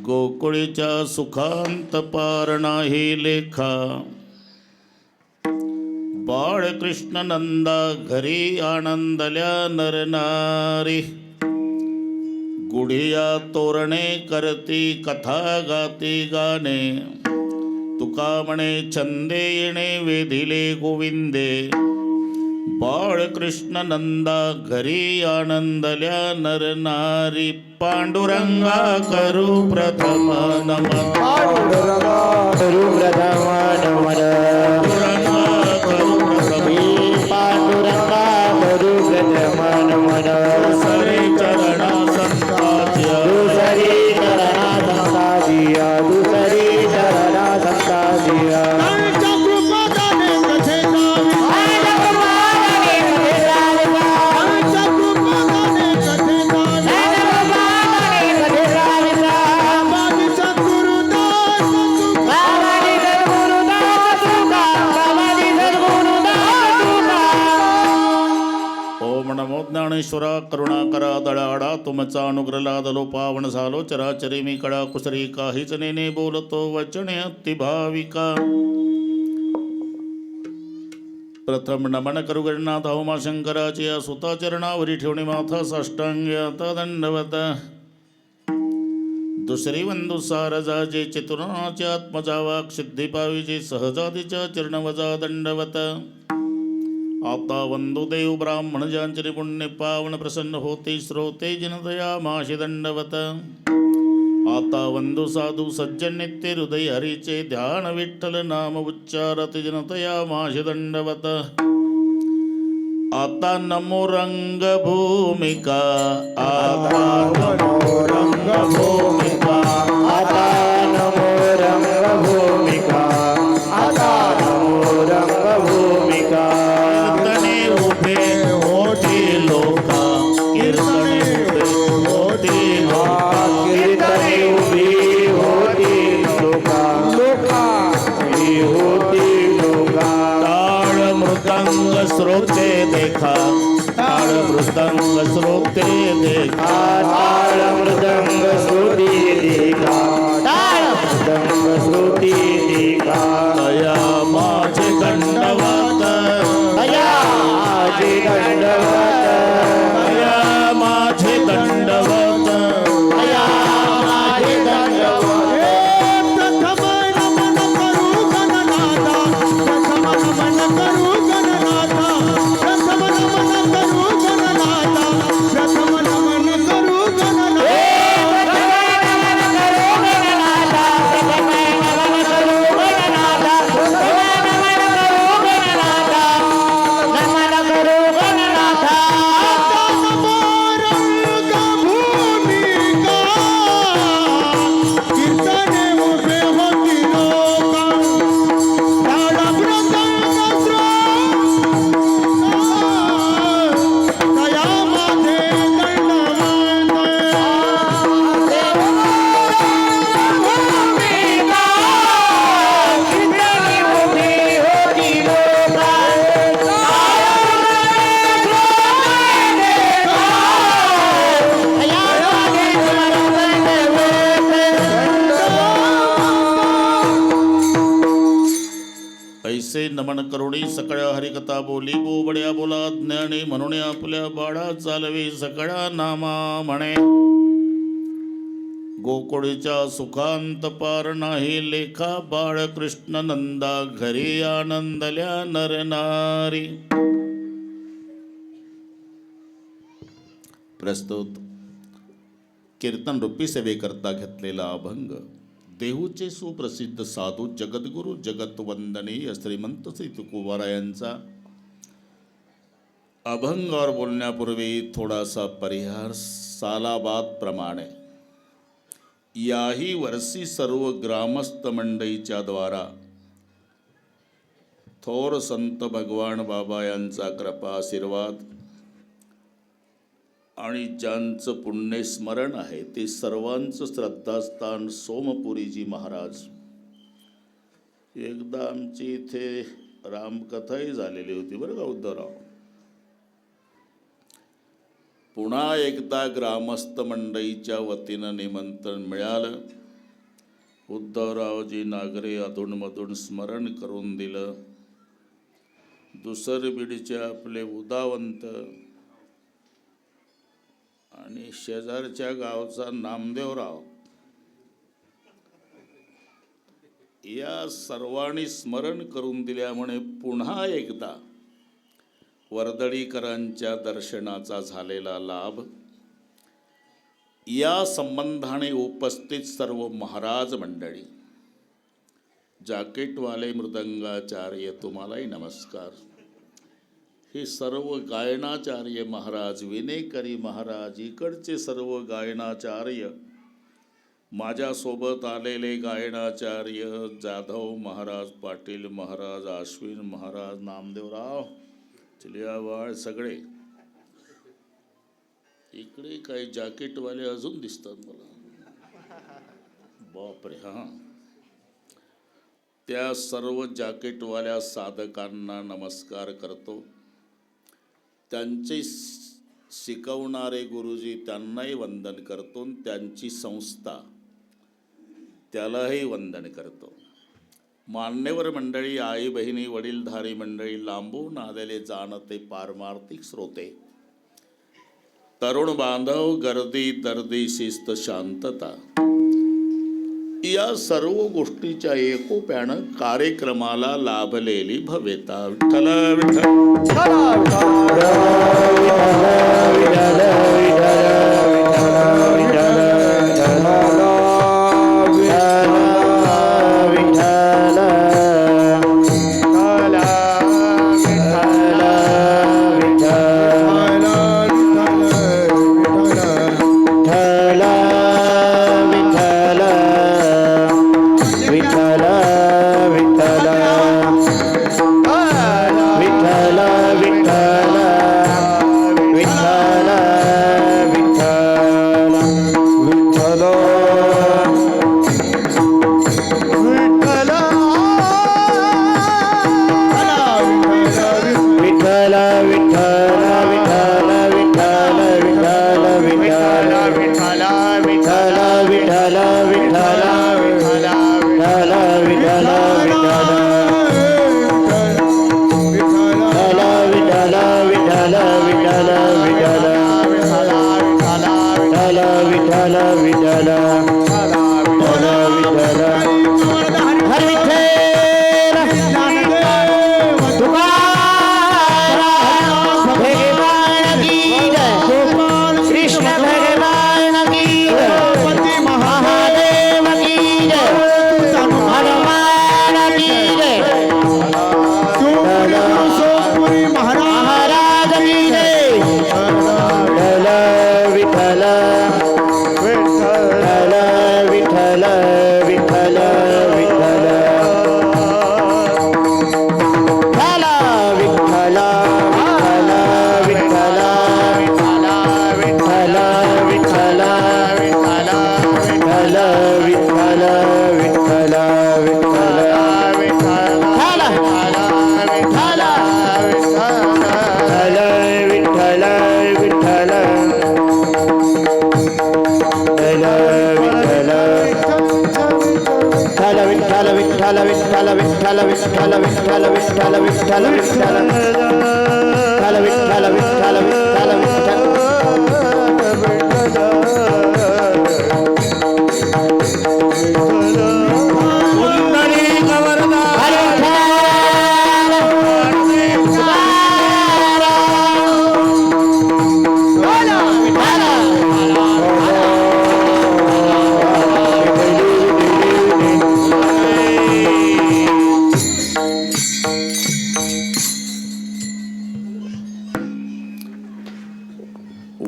गोकुळीच्या सुखांत पार नाही लेखा. बाळकृष्ण नंदा घरी आनंदल्या नरनारी. गुढिया तोरणे करती कथा गाती गाणे. तुका म्हणे छंदे येणे वेधिले गोविंदे. बाळकृष्ण नंदा घरी आनंदल्या नरनारी. पांडुरंगा करू प्रथम नमन. पांडुरंगा करू प्रथम नमन. पांडुरंगा करू प्रथम नमन. दुसरे चरणा संताच्या. दुसरी चरणा संताजिया. दुसरी चरणा संताजिया. नमो ज्ञानेश्वरा करुणाकरा दळाडा. तुमचा अनुग्रह लादलो पावन झालो. चराचरी मी कडा कुसरी. काहीच नेने बोलतो वचने अति भाविका. प्रथम नमन करू गणनाथ उमा शंकराची. सुता चरणावरी ठेवणे माथा साष्टांग आता दंडवत. दुसरी वंदू सारजाचे चतुर्णाचे आत्मजा वाक सिद्धी पावीचे. सहजातीच्या चरणवजा दंडवत. आता वंदू देव ब्राह्मण ज्यांचे पुण्य पावन प्रसन्न होते. श्रोते जनतया माशी दंडवत. आता वंदू साधू सज्जन नित्य हृदय हरीचे. ध्यान विठ्ठल नाम उच्चारत जनतया माशी दंडवत. आता नमो रंग भूमिका. आता नमो रंग भूमिका. आता नमो रंग भूमिका. आता नमो रंग भूमिका. कीर्तने उभे मोठी लोका. कीर्तने उभे मोठी लोका. कीर्तने उभी होती लोका. लोका उभी होती लोका. टाळ मृदंग श्रोते देखा. टाळ मृदंग श्रोते देखा. ताळ मृदंग श्रुती देखा. ताळ मृदंग श्रुती देखा. दया माझे दंडवत. दया माझे दंडवत. दया माझे दंडवत. दया माझे दंडवत. प्रथम नमन करू गणनाथा. प्रथम नमन करू गणनाथा. प्रथम नमन करू गणनाथा. प्रथम नमन करू गणनाथा. कीर्तने उभे होती लोका. टाळ मृदंग दया माझे ऐसे नमन करुणी सकळ्या हरिकथा बोली. बोबड्या बोला ज्ञानी म्हणून आपल्या बाळा चालवे सकळा नामा म्हणे. गोकुळीच्या सुखांत पार नाही लेखा. बाळकृष्ण नंदा घरी आनंदल्या नरनारी. प्रस्तुत कीर्तन रूपी सेवेकरता घेतलेला अभंग. देहूचे सुप्रसिद्ध साधू जगद्गुरु जगतवंदनीय श्रीमंत श्री तुकोबारा यांचा अभंगावर बोलण्यापूर्वी थोडासा परिहार. सालाबाद प्रमाणे याही वर्षी सर्व ग्रामस्थ मंडळीच्या द्वारा थोर संत भगवान बाबा यांचा कृपा आशीर्वाद आणि ज्यांचं पुण्यस्मरण आहे ते सर्वांचं श्रद्धास्थान सोमपुरीजी महाराज. एकदा आमची इथे रामकथाही झालेली होती बरं का उद्धवराव. पुन्हा एकदा ग्रामस्थ मंडळीच्या वतीनं निमंत्रण मिळालं. उद्धवरावजी नागरे अधूनमधून स्मरण करून दिलं. दुसरबीडचे आपले उदावंत आणि शेजारच्या गावचा नामदेवराव या सर्वांनी स्मरण करून दिल्यामुळे पुन्हा एकदा वर्दळीकरांच्या दर्शनाचा झालेला लाभ. या संबंधाने उपस्थित सर्व महाराज मंडळी, जाकेटवाले मृदंगाचार्य तुम्हालाही नमस्कार. हे सर्व गायनाचार्य महाराज, विनेकरी महाराज, इकडचे सर्व गायनाचार्य, माझ्यासोबत आलेले गायनाचार्य जाधव महाराज, पाटील महाराज, अश्विन महाराज, नामदेवराव, चिलियावाळ, सगळे. इकडे काही जॅकेटवाले अजून दिसतात मला. बापरे. हां, त्या सर्व जॅकेटवाल्या साधकांना नमस्कार करतो. त्यांचे शिकवणारे गुरुजी त्यांनाही वंदन करतो. त्यांची संस्था त्यालाही वंदन करतो. मान्यवर मंडळी, आई बहिणी, वडीलधारी मंडळी, लांबून आलेले जाणते पारमार्थिक श्रोते, तरुण बांधव, गर्दी, दर्दी, शिस्त, शांतता, या सर्व गोष्टीच्या एकोप्यानं कार्यक्रमाला लाभलेली भवेता. विठ्ठल विठ्ठल.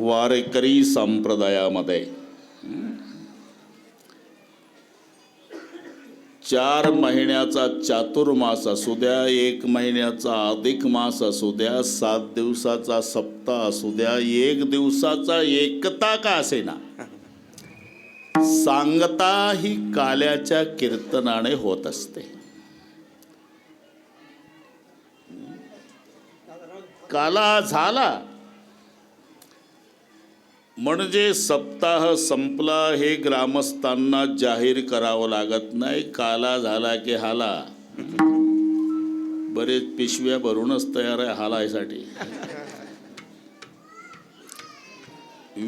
वारकरी संप्रदायामध्ये 4 महिन्याचा चातुर्मास असू द्या, 1 महिन्याचा अधिक मास असू द्या, 7 दिवसाचा सप्ताह असू द्या, 1 दिवसाचा एकता का असेना, सांगता ही काल्याच्या कीर्तनाने होत असते. काला झाला म्हणजे सप्ताह संपला हे ग्रामस्थांना जाहीर करावं लागत नाही. काला झाला की हाला. बरेच पिशव्या भरूनच तयार आहे हालायसाठी.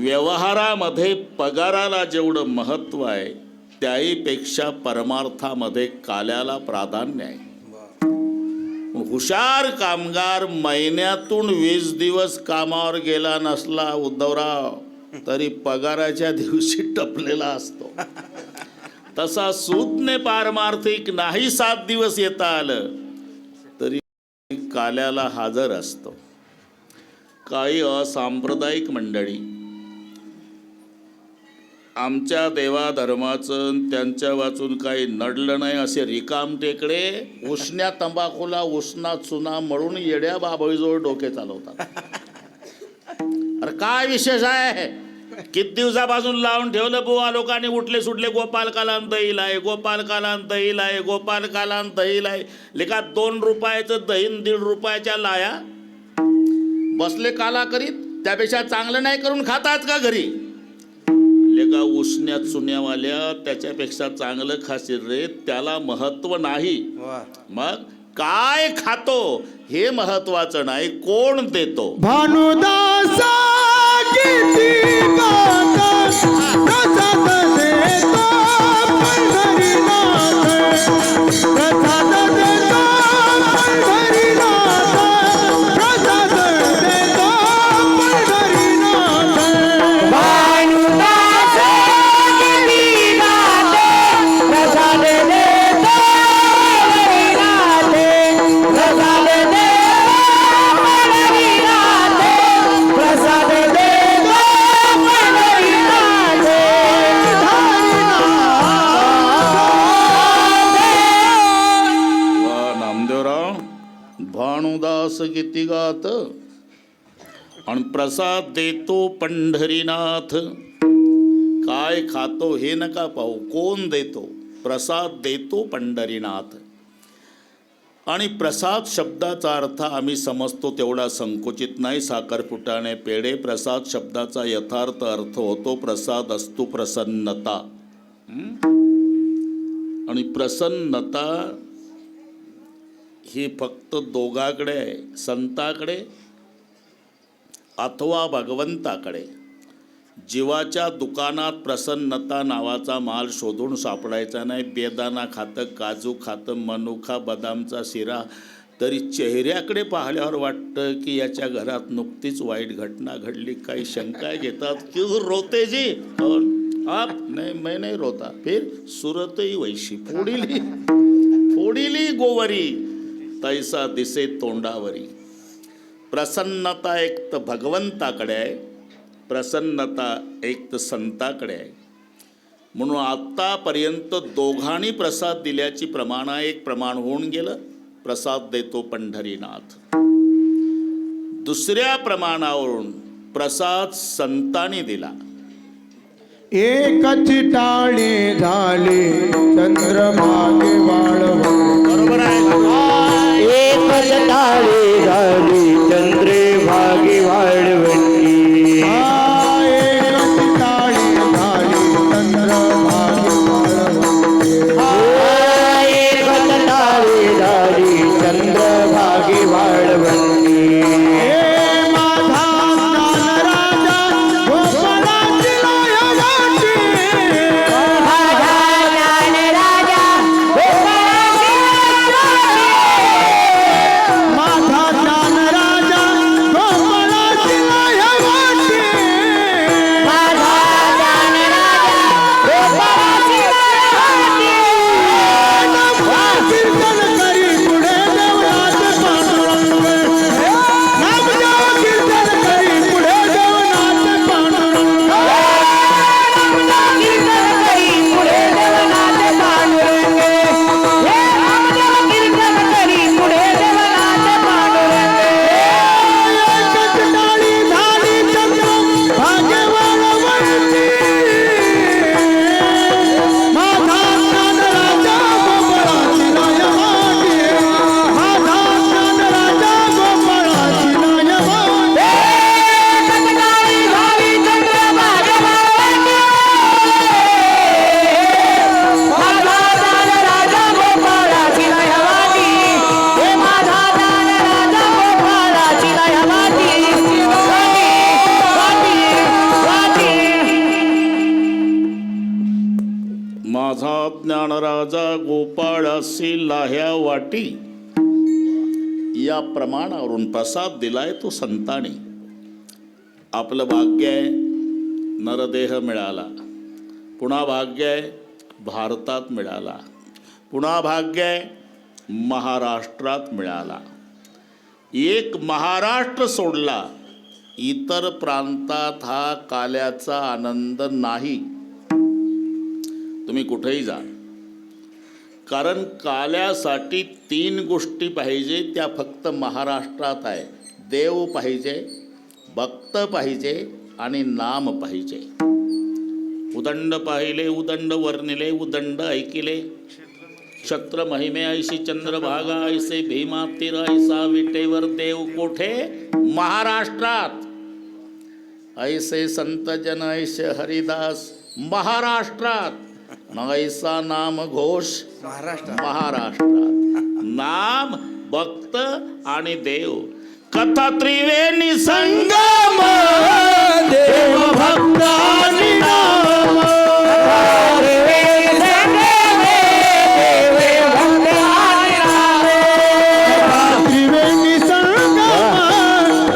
व्यवहारामध्ये पगाराला जेवढं महत्व आहे त्याहीपेक्षा परमार्थामध्ये काल्याला प्राधान्य आहे. हुशार कामगार महिन्यातून 20 दिवस कामावर गेला नसला उद्धवराव तरी पगाराच्या दिवशी टपलेला असतो. तसा सूदने पारमार्थिक नाही 7 दिवस येता आलं तरी काल्याला हजर असतो. काही असांप्रदायिक मंडळी आमच्या देवाधर्माचं त्यांच्या वाचून काही नडलं नाही असे रिकाम टेकडे उष्ण्या तंबाखूला उष्णा चुना मळून येड्या बाबळीजवळ डोके चालवतात. अरे काय विशेष आहे? किती दिवसापासून लावून ठेवलं बुवा लोकांनी उठले सुटले गोपाल कालान दहील आहे, गोपाल कालान दहील आहे, गोपाल कालान दहील आहे. लेखा 2 रुपयाचं दहीन 1.5 रुपयाच्या लाया बसले काला करीत. त्यापेक्षा चांगलं नाही करून खातात का घरी? लेका उष्ण्या चुन्यावाल्या त्याच्यापेक्षा चांगलं खाशील रे, त्याला महत्व नाही. मग काय खातो हे महत्वाचं नाही, कोण देतो. भानुदास किती गाता प्रसाद देतो पंढरीनाथ, प्रसाद देतो पंढरीनाथ, प्रसाद देतो पंढरीनाथ. भानुदास किती गाता प्रसाद देतो पंढरीनाथ, प्रसाद देतो पंढरीनाथ, प्रसाद देतो पंढरीनाथ. वा नामदेवराव, भानुदास किती गात आणि प्रसाद देतो पंढरीनाथ. काय खातो हे नका पाहू, कोण देतो. प्रसाद देतो पंढरीनाथ. आणि प्रसाद शब्दाचा अर्थ आम्ही समजतो तेवढा संकुचित नाही. साखरपुटाणे पेढे प्रसाद शब्दाचा यथार्थ अर्थ होतो प्रसाद असतो प्रसन्नता. आणि प्रसन्नता ही फक्त दोघाकडे आहे, संताकडे अथवा भगवंताकडे. जीवाच्या दुकानात प्रसन्नता नावाचा माल शोधून सापडायचा नाही. बेदाना खातं, काजू खातं, मनुका, बदामचा शिरा, तरी चेहऱ्याकडे पाहिल्यावर वाटतं की याच्या घरात नुकतीच वाईट घटना घडली. काही शंका घेतात की रोते जी आप नाही, मैं नहीं रोता. फिर सुरतही वैशी फोडिली गोवरी तैसा दिसे तोंडावरी. प्रसन्नता एक तर भगवंताकडे आहे, प्रसन्नता एक तर संताकडे आहे. म्हणून आत्तापर्यंत दोघांनी प्रसाद दिल्याची प्रमाण एक प्रमाण होऊन गेलं. प्रसाद देतो पंढरीनाथ. दुसऱ्या प्रमाणावरून प्रसाद संतांनी दिला. एकच टाळे झाले चंद्रभागे वाळवंटी. बरोबर आहे. एकच टाळे झाली चंद्रे भागी वाळवंटी. एकच टाळे झाले चंद्रभागे वाळवंटी. एकच टाळे झाली चंद्रभागी वाळवंटी. माझा ज्ञानराजा माझा ज्ञानराजा गोपाळासी लाह्या वाटी या प्रमाणावरून प्रसाद दिलाय तो संतांनी. आपलं भाग्य आहे नरदेह मिळाला, पुन्हा भाग्य आहे भारतात मिळाला, पुन्हा भाग्य आहे महाराष्ट्रात मिळाला. एक महाराष्ट्र सोडला इतर प्रांतात हा काल्याचा आनंद नाही. तुम्ही कुठेही जा, कारण काल्यासाठी 3 गोष्टी पाहिजे, त्या फक्त महाराष्ट्रात आहे. देव पाहिजे, भक्त पाहिजे आणि नाम पाहिजे. उदंड पाहिले, उदंड वर्णिले, उदंड ऐकिले, क्षत्र महिमे ऐशी चंद्रभागा ऐसे भीमा तीर ऐसा विटेवर देव कोठे महाराष्ट्रात. ऐसे संत जन ऐसे हरिदास महाराष्ट्रात. ऐसा नाम घोष महाराष्ट्रात. नाम, भक्त आणि देव कथा त्रिवेणी संगम. देव भक्त आणि नाम. त्रिवेणी संगम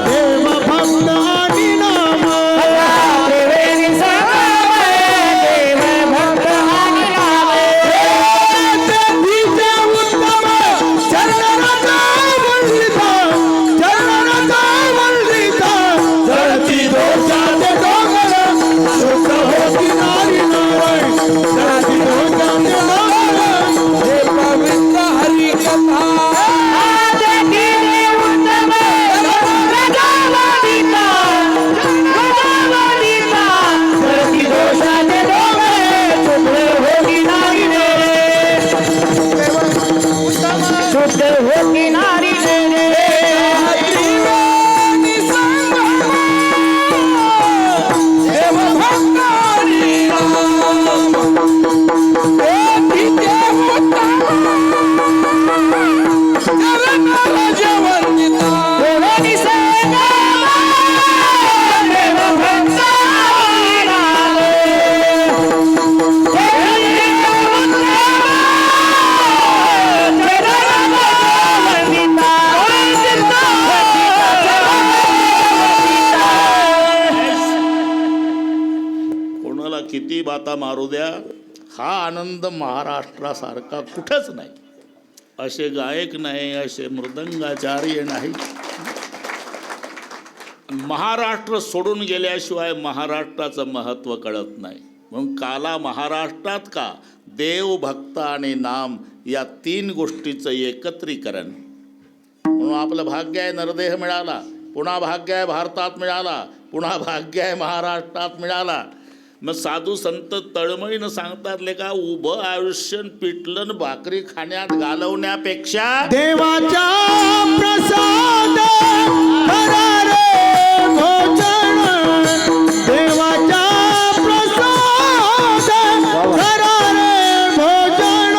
देव भक्त आणि नाम. तेथीचे उत्तम चरणाचा वंदिता, चरणाचा वंदिता. जळती दोषाचे डोंगर शुद्ध होती नारी नारायण. जळती दोषाचे डोंगर हे पवित्र हरिकथा. कोणाला किती बाता मारू द्या, हा आनंद महाराष्ट्रासारखा कुठंच नाही. असे गायक नाही, असे मृदंगाचार्य नाही. महाराष्ट्र सोडून गेल्याशिवाय महाराष्ट्राचं महत्त्व कळत नाही. म्हणून काला महाराष्ट्रात का? देव, भक्त आणि नाम या 3 गोष्टीचं एकत्रीकरण. म्हणून आपलं भाग्य आहे नरदेह मिळाला, पुन्हा भाग्य आहे भारतात मिळाला, पुन्हा भाग्य आहे महाराष्ट्रात मिळाला. मग साधू संत तळमळीनं सांगतात लेका, उभं आयुष्य पिटलं भाकरी खाण्यात घालवण्यापेक्षा देवाचा प्रसाद खरा रे भोजन. देवाचा प्रसाद खरा रे भोजन.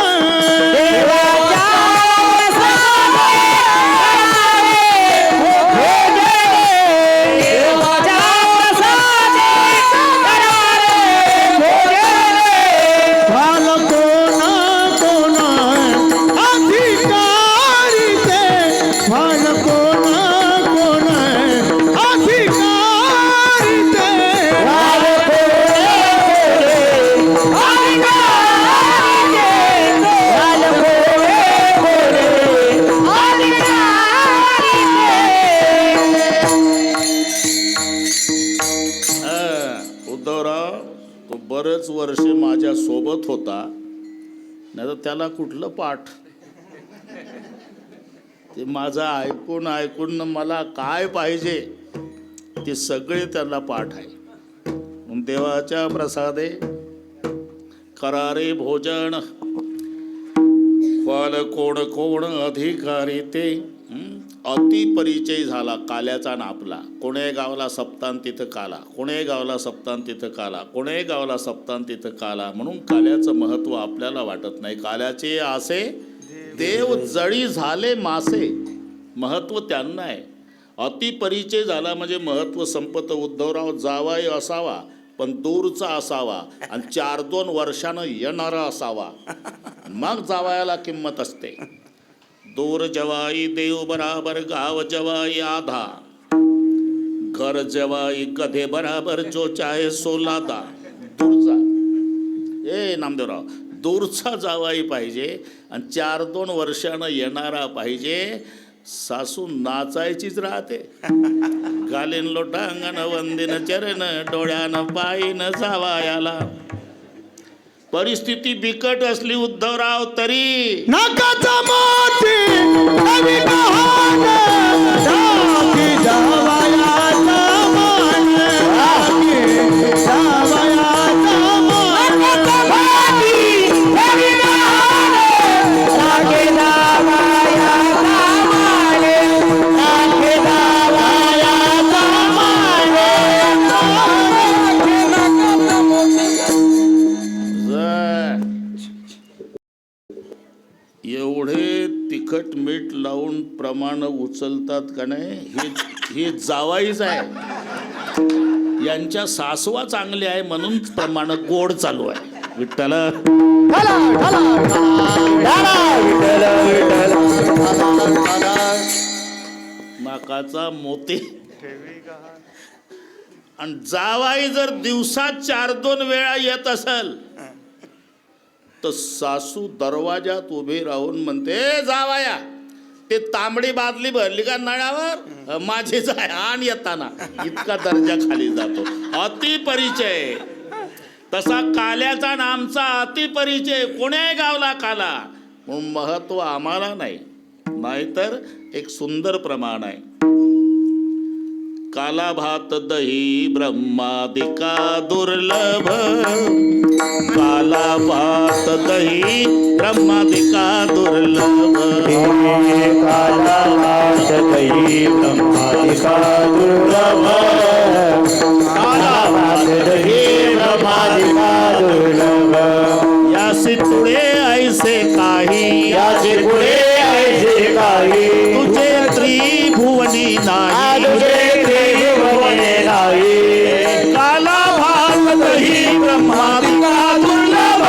भाल कोणा कोणा अधिकारी ते. भाल कोणा कोणा अधिकारी ते. उद्धवराव तो बरेच वर्ष माझ्या सोबत होता, नाही तर त्याला कुठलं पाठ. ते माझं ऐकून ऐकून मला काय पाहिजे ते सगळे त्याला पाठ आहे. म्हणून देवाच्या प्रसादे करारे भोजन. फल कोण कोण अधिकारी ते. अतिपरिचय झाला काल्याचा ना आपला. कोणे गावला सप्तान तिथं काला, कोणे गावला सप्तान तिथं काला, कोणे गावला सप्तान तिथं काला. म्हणून काल्याचं महत्त्व आपल्याला वाटत नाही. काल्याचे आसे देव जळी झाले मासे. महत्त्व त्यांना आहे. अतिपरिचय झाला म्हणजे महत्त्व संपत. उद्धवराव जावाई असावा पण दूरचा असावा आणि 4-2 वर्षानं येणारा असावा, मग जावयाला किंमत असते. दूर जवाई देव बराबर, गाव जवाई आधा, घर जवाई गधे बराबर, जो चाहे सोलादा. दूरचा, ए नामदेवराव, दूरचा जावाई पाहिजे आणि 4-2 वर्षानं येणारा पाहिजे. सासू नाचायचीच राहते. घालीन लोटांगण वंदिन चरण, डोळ्यानं पायीन जावायाला. परिस्थिती बिकट असली उद्धवराव तरी नाकाचा मोती नवी गहाण, राखी जावयाचा मान, राखी जावयाचा मान. नाकाचा मोती नवी गहाण, राखी जावयाचा मान, राखी जावयाचा मान, राखी नाकाचा मोती. एवढे तिखट मीठ लावून प्रमाण उचलतात का नाही, हे जावाईच आहे. यांच्या सासवा चांगली आहे म्हणून प्रमाण गोड चालू आहे. विठ्ठल नाकाचा मोती. आणि जावाई जर दिवसात 4-2 वेळा येत असेल तर सासू दरवाजात उभी राहून म्हणते, जावाया ते तांबडी बादली भरली का नळावर, माझीच आहे आण येताना. इतका दर्जा खाली जातो. अतिपरिचय. तसा काल्याचा नामचा अतिपरिचय कोण्या गावला काला, म्हणून महत्व आम्हाला नाही, नाहीतर एक सुंदर प्रमाण आहे. काला भात दही ब्रह्मादिका दुर्लभ, काला भात दही ब्रह्मादिका दुर्लभ, काला भात दही ब्रह्मादिका दुर्लभ, काला भात दही ब्रह्मादिका दुर्लभ. यासी तुळे ऐसे काही, याचे पुढे ऐसे काही, तुझे त्रिभुवनी नाही, काला भात दही ब्रह्मादिका दुर्लभ,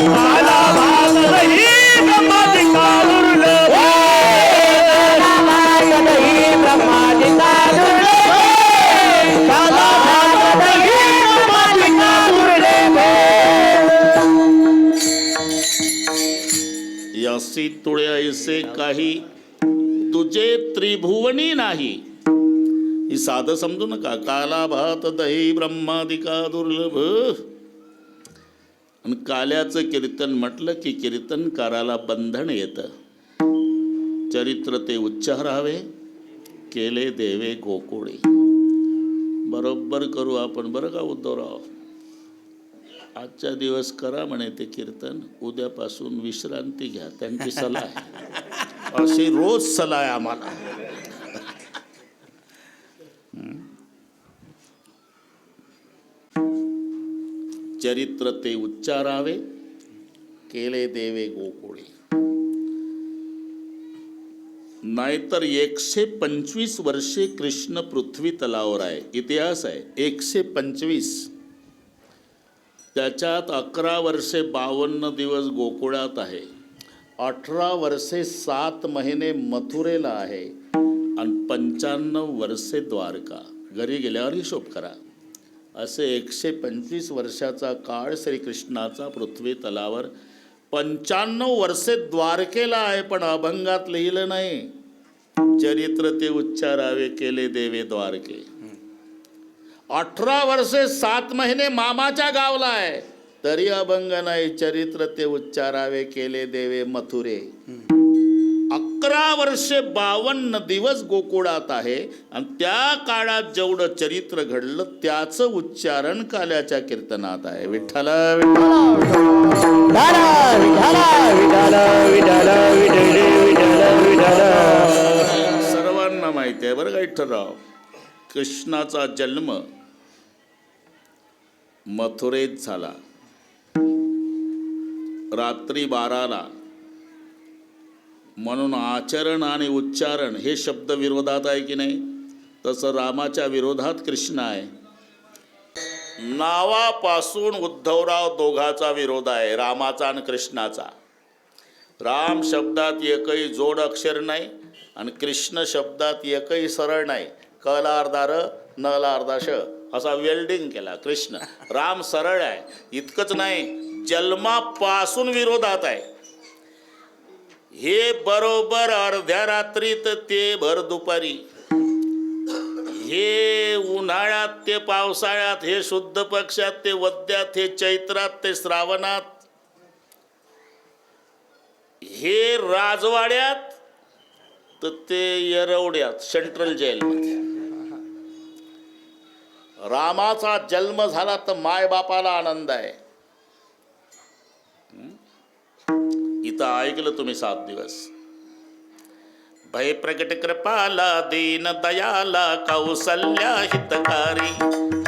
काला भात दही ब्रह्मादिका दुर्लभ, काला दही ब्रह्मादिका दुर्लभ, काला भात दही ब्रह्मादिका दुर्लभ. यासी तुळे ऐसे काही, तुझे त्रिभुवनी नाही. ही साधं समजू नका. काला भात दही ब्रह्मादिका दुर्लभ. आणि काल्याचं कीर्तन म्हटलं की कीर्तनकाराला बंधन येतं. चरित्र ते उच्चारावे, केले देवे गोकुळे. बरोबर करू आपण बरं का उद्धवराव. आजच्या दिवस करा म्हणे ते कीर्तन, उद्यापासून विश्रांती घ्या, त्यांची सलाह आहे. अशी रोज सलाह आहे आम्हाला. चरित्र ते उच्चारावे, केले देवे गोकुळे. नाहीतर 125 वर्षे कृष्ण पृथ्वी तलावर आहे. इतिहास आहे 125. त्याच्यात 11 वर्षे 52 दिवस गोकुळात आहे, 18 वर्षे 7 महिने मथुरेला आहे आणि 95 वर्षे द्वारका. घरी गेल्यावर हिशोब करा. असे 125 वर्षाचा काळ श्रीकृष्णाचा पृथ्वी तलावर, 95 वर्षे द्वारकेला आहे. पण अभंगात लिहिलं नाही, चरित्र ते उच्चारावे, केले देवे द्वारके. 18 वर्षे 7 महिने मामाच्या गावला आहे, तरी अभंग नाही, चरित्र ते उच्चारावे, केले देवे मथुरे. 11 वर्षे 52 दिवस गोकुळात आहे आणि त्या काळात जेवढं चरित्र घडलं त्याचं उच्चारण काल्याच्या कीर्तनात आहे. विठ्ठल सर्वांना माहिती आहे बरं का विठ्ठलराव. कृष्णाचा जन्म मथुरेत झाला रात्री 12ला. म्हणून आचरण आणि उच्चारण हे शब्द विरोधात आहे की नाही, तसं रामाच्या विरोधात कृष्ण आहे. नावापासून उद्धवराव दोघाचा विरोध आहे, रामाचा आणि कृष्णाचा. राम शब्दात एकही जोड अक्षर नाही आणि कृष्ण शब्दात एकही सरळ नाही. क ला अर्धा र, न ला अर्धा श असा वेल्डिंग केला कृष्ण. राम सरळ आहे. इतकंच नाही, जन्मापासून विरोधात आहे. हे बरोबर अर्ध्या रात्रीत ते भर दुपारी, हे उन्हाळ्यात ते पावसाळ्यात, हे शुद्ध पक्षात ते वद्यात, हे चैत्रात ते श्रावणात, हे राजवाड्यात तर ते येरवड्यात सेंट्रल जेलमध्ये. रामाचा जन्म झाला तर मायबापाला आनंद आहे. इथं ऐकलं तुम्ही 7 दिवस. भय प्रगट कृपाला दीन दयाला कौसल्या हितकारी,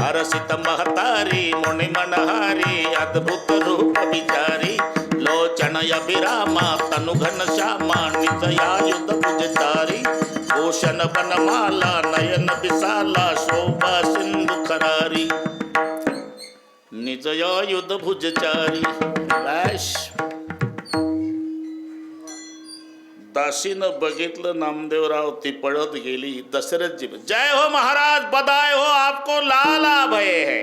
हरसित महतारी मुनि मनहारी, अद्भुत रूप विचारी, लोचन अभिरामा तनु घन श्यामा, निजयायुध भुजचारी, भूषण बनमाला नयन विशाला, शोभा सिंधु खरारी, निजयायुध भुजचारी. दासीनं बघितलं नामदेवराव, ती पळत गेली. दशरथजी, जय हो महाराज, बधाई हो, आपको लाला भय है.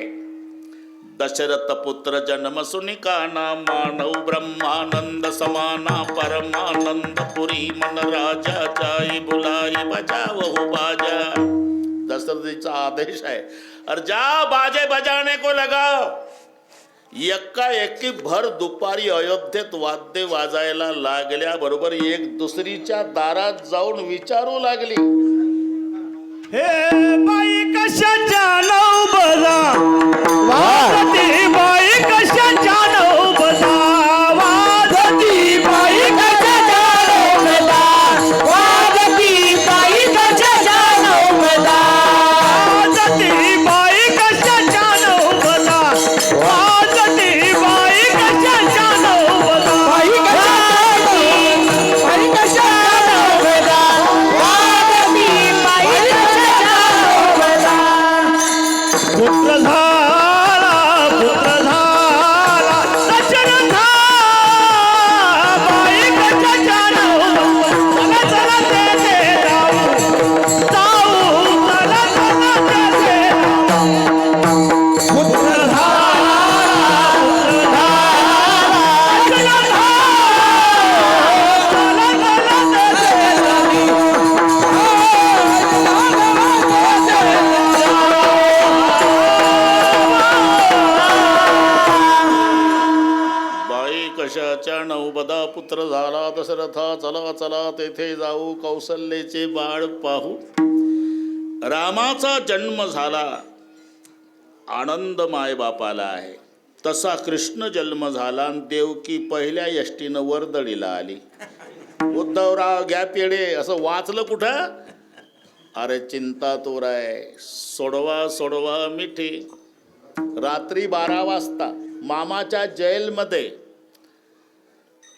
दशरथ पुत्र जन्म सुनिका ना, मानव ब्रह्मानंद समाना, परमानंद पुरी मन राजा, जाई बुलाई बजावो बाजा. दशरथजीचा आदेश आहे, और जाओ बाजे बजाने को लगाओ. एकाएकी भर दुपारी अयोध्येत वाद्य वाजायला लागल्याबरोबर एक दुसरीच्या दारात जाऊन विचारू लागली, हे बाई कशाच्या नवबला वाजती, बाई कशाच्या नवबला वाजती, बाई कशाच्या नवबला वाजती, बाई कशाच्या नवबला वाजती, बाई कशाच्या नवबला वाजती, बाई कशाच्या नवबला, बाई कशाच्या नवबला वाजती, बाई कशाच्या नवबला. पुत्र झाला, पुत्र झाला दशरथ, बाई कशाच्या नवबला. चला चला तेथे जाऊ, जाऊ चला चला तेथे जाऊ. पुत्र झाला, पुत्र झाला दशरथ, चला चला तेथे बाई कशाच्या नवबदा, पुत्र झाला दशरथा, चला चला तेथे जाऊ, कौसल्याचे बाळ पाहू. रामाचा जन्म झाला, आनंद मायबापाला आहे. तसा कृष्ण जन्म झाला आणि देवकी पहिल्या यष्टीनं वर्दळीला आली. उद्धवराव घ्या पेढे असं वाचलं कुठं? अरे चिंता तोर आहे, सोडवा सोडवा मिठी. रात्री 12 वाजता मामाच्या जेलमध्ये.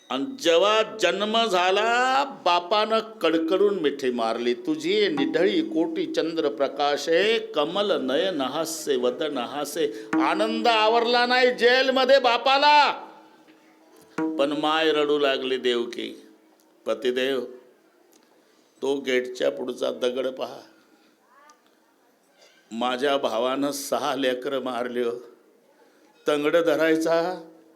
आणि जेव्हा जन्म झाला, बापानं कडकडून मिठी मारली, तुझी निढळी कोटी चंद्र प्रकाशे, कमल नयन हास्य वदन हासे. आनंद आवरला नाही जेलमध्ये बापाला, पण माय रडू लागली देवकी. पतिदेव, तो गेटच्या पुढचा दगड पहा, माझ्या भावानं 6 लेकरं मारली. तंगड धरायचा,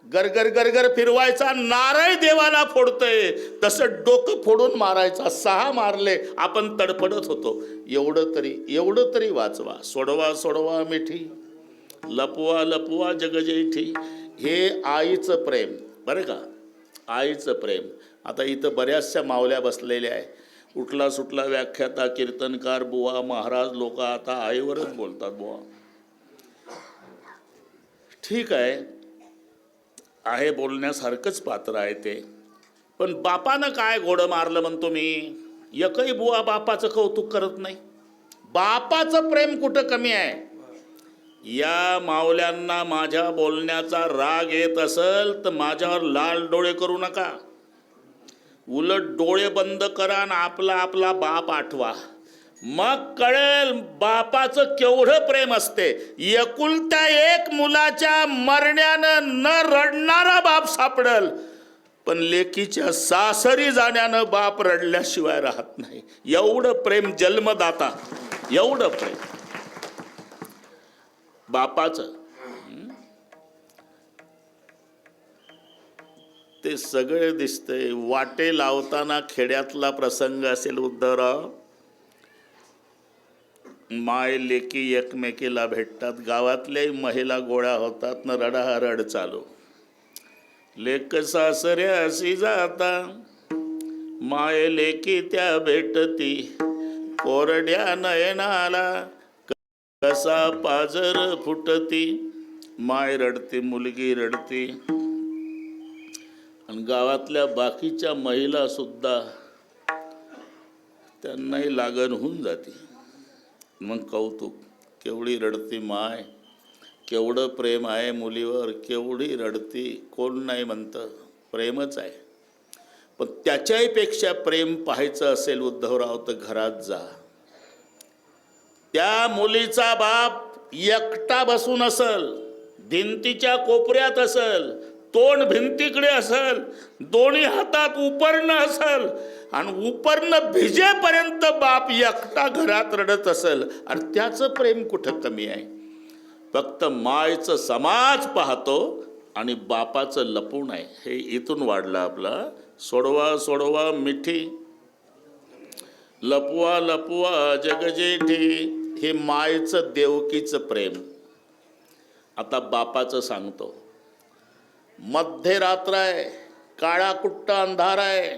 गरगर गरगर फिरवायचा, नारळ देवाला फोडतोय तसं डोकं फोडून मारायचा. 6 मारले, आपण तडफडत होतो. एवढं तरी वाचवा. सोडवा सोडवा मिठी, लपवा लपवा जगजेठी. हे आईचं प्रेम बरं का, आईचं प्रेम. आता इथं बऱ्याचशा मावल्या बसलेल्या आहे. उठला सुटला व्याख्याता, कीर्तनकार बुवा, महाराज लोक आता आईवरच बोलतात बुवा. ठीक आहे बोलण्यासारखंच पात्र आहे ते. पण बापानं काय घोडं मारलं म्हणतो मी? एकही बुवा बापाचं कौतुक करत नाही. बापाचं प्रेम कुठं कमी आहे? या मावल्यांना माझ्या बोलण्याचा राग येत असेल तर माझ्यावर लाल डोळे करू नका. उलट डोळे बंद करा आणि आपला आपला बाप आठवा. मग कळेल बापाचं केवढं प्रेम असते. एकुलत्या एक मुलाच्या मरण्यानं न रडणारा बाप सापडल, पण लेकीच्या सासरी जाण्यानं बाप रडल्याशिवाय राहत नाही. एवढं प्रेम जन्मदाता, एवढं प्रेम बापाचं. ते सगळे दिसतंय. वाटे लावताना खेड्यातला प्रसंग असेल उद्धवराव. माय लेकी एकमेकीला भेटतात, गावातल्याही महिला गोळ्या होतात न रडारड चालू. लेक सासरे अशी जाता, माय लेकी त्या भेटती, कोरड्या नयनाला कसा पाजर फुटती. माय रडते, मुलगी रडते, आणि गावातल्या बाकीच्या महिला सुद्धा त्यांनाही लागण होऊन जाते. मग कौतुक, केवढी रडती माय, केवढं प्रेम आहे मुलीवर, केवढी रडती. कोण नाही म्हणतं, प्रेमच आहे. पण त्याच्याही पेक्षा प्रेम पाहायचं असेल उद्धवराव तर घरात जा. त्या मुलीचा बाप एकटा बसून असल, भिंतीच्या कोपऱ्यात असल, तोंड भिंतीकडे असल, दोन्ही हातात उपरणं असल, आणि उपरणं भिजेपर्यंत बाप एकटा घरात रडत असल. आणि त्याचं प्रेम कुठं कमी आहे? फक्त मायचं समाज पाहतो आणि बापाचं लपून आहे. हे इथून वाढलं आपला. सोडवा सोडवा मिठी, लपवा लपवा जगजेठी, हे मायचं देवकीचं प्रेम. आता बापाचं सांगतो. मध्यरात्र आहे, काळा कुट्टा अंधार आहे,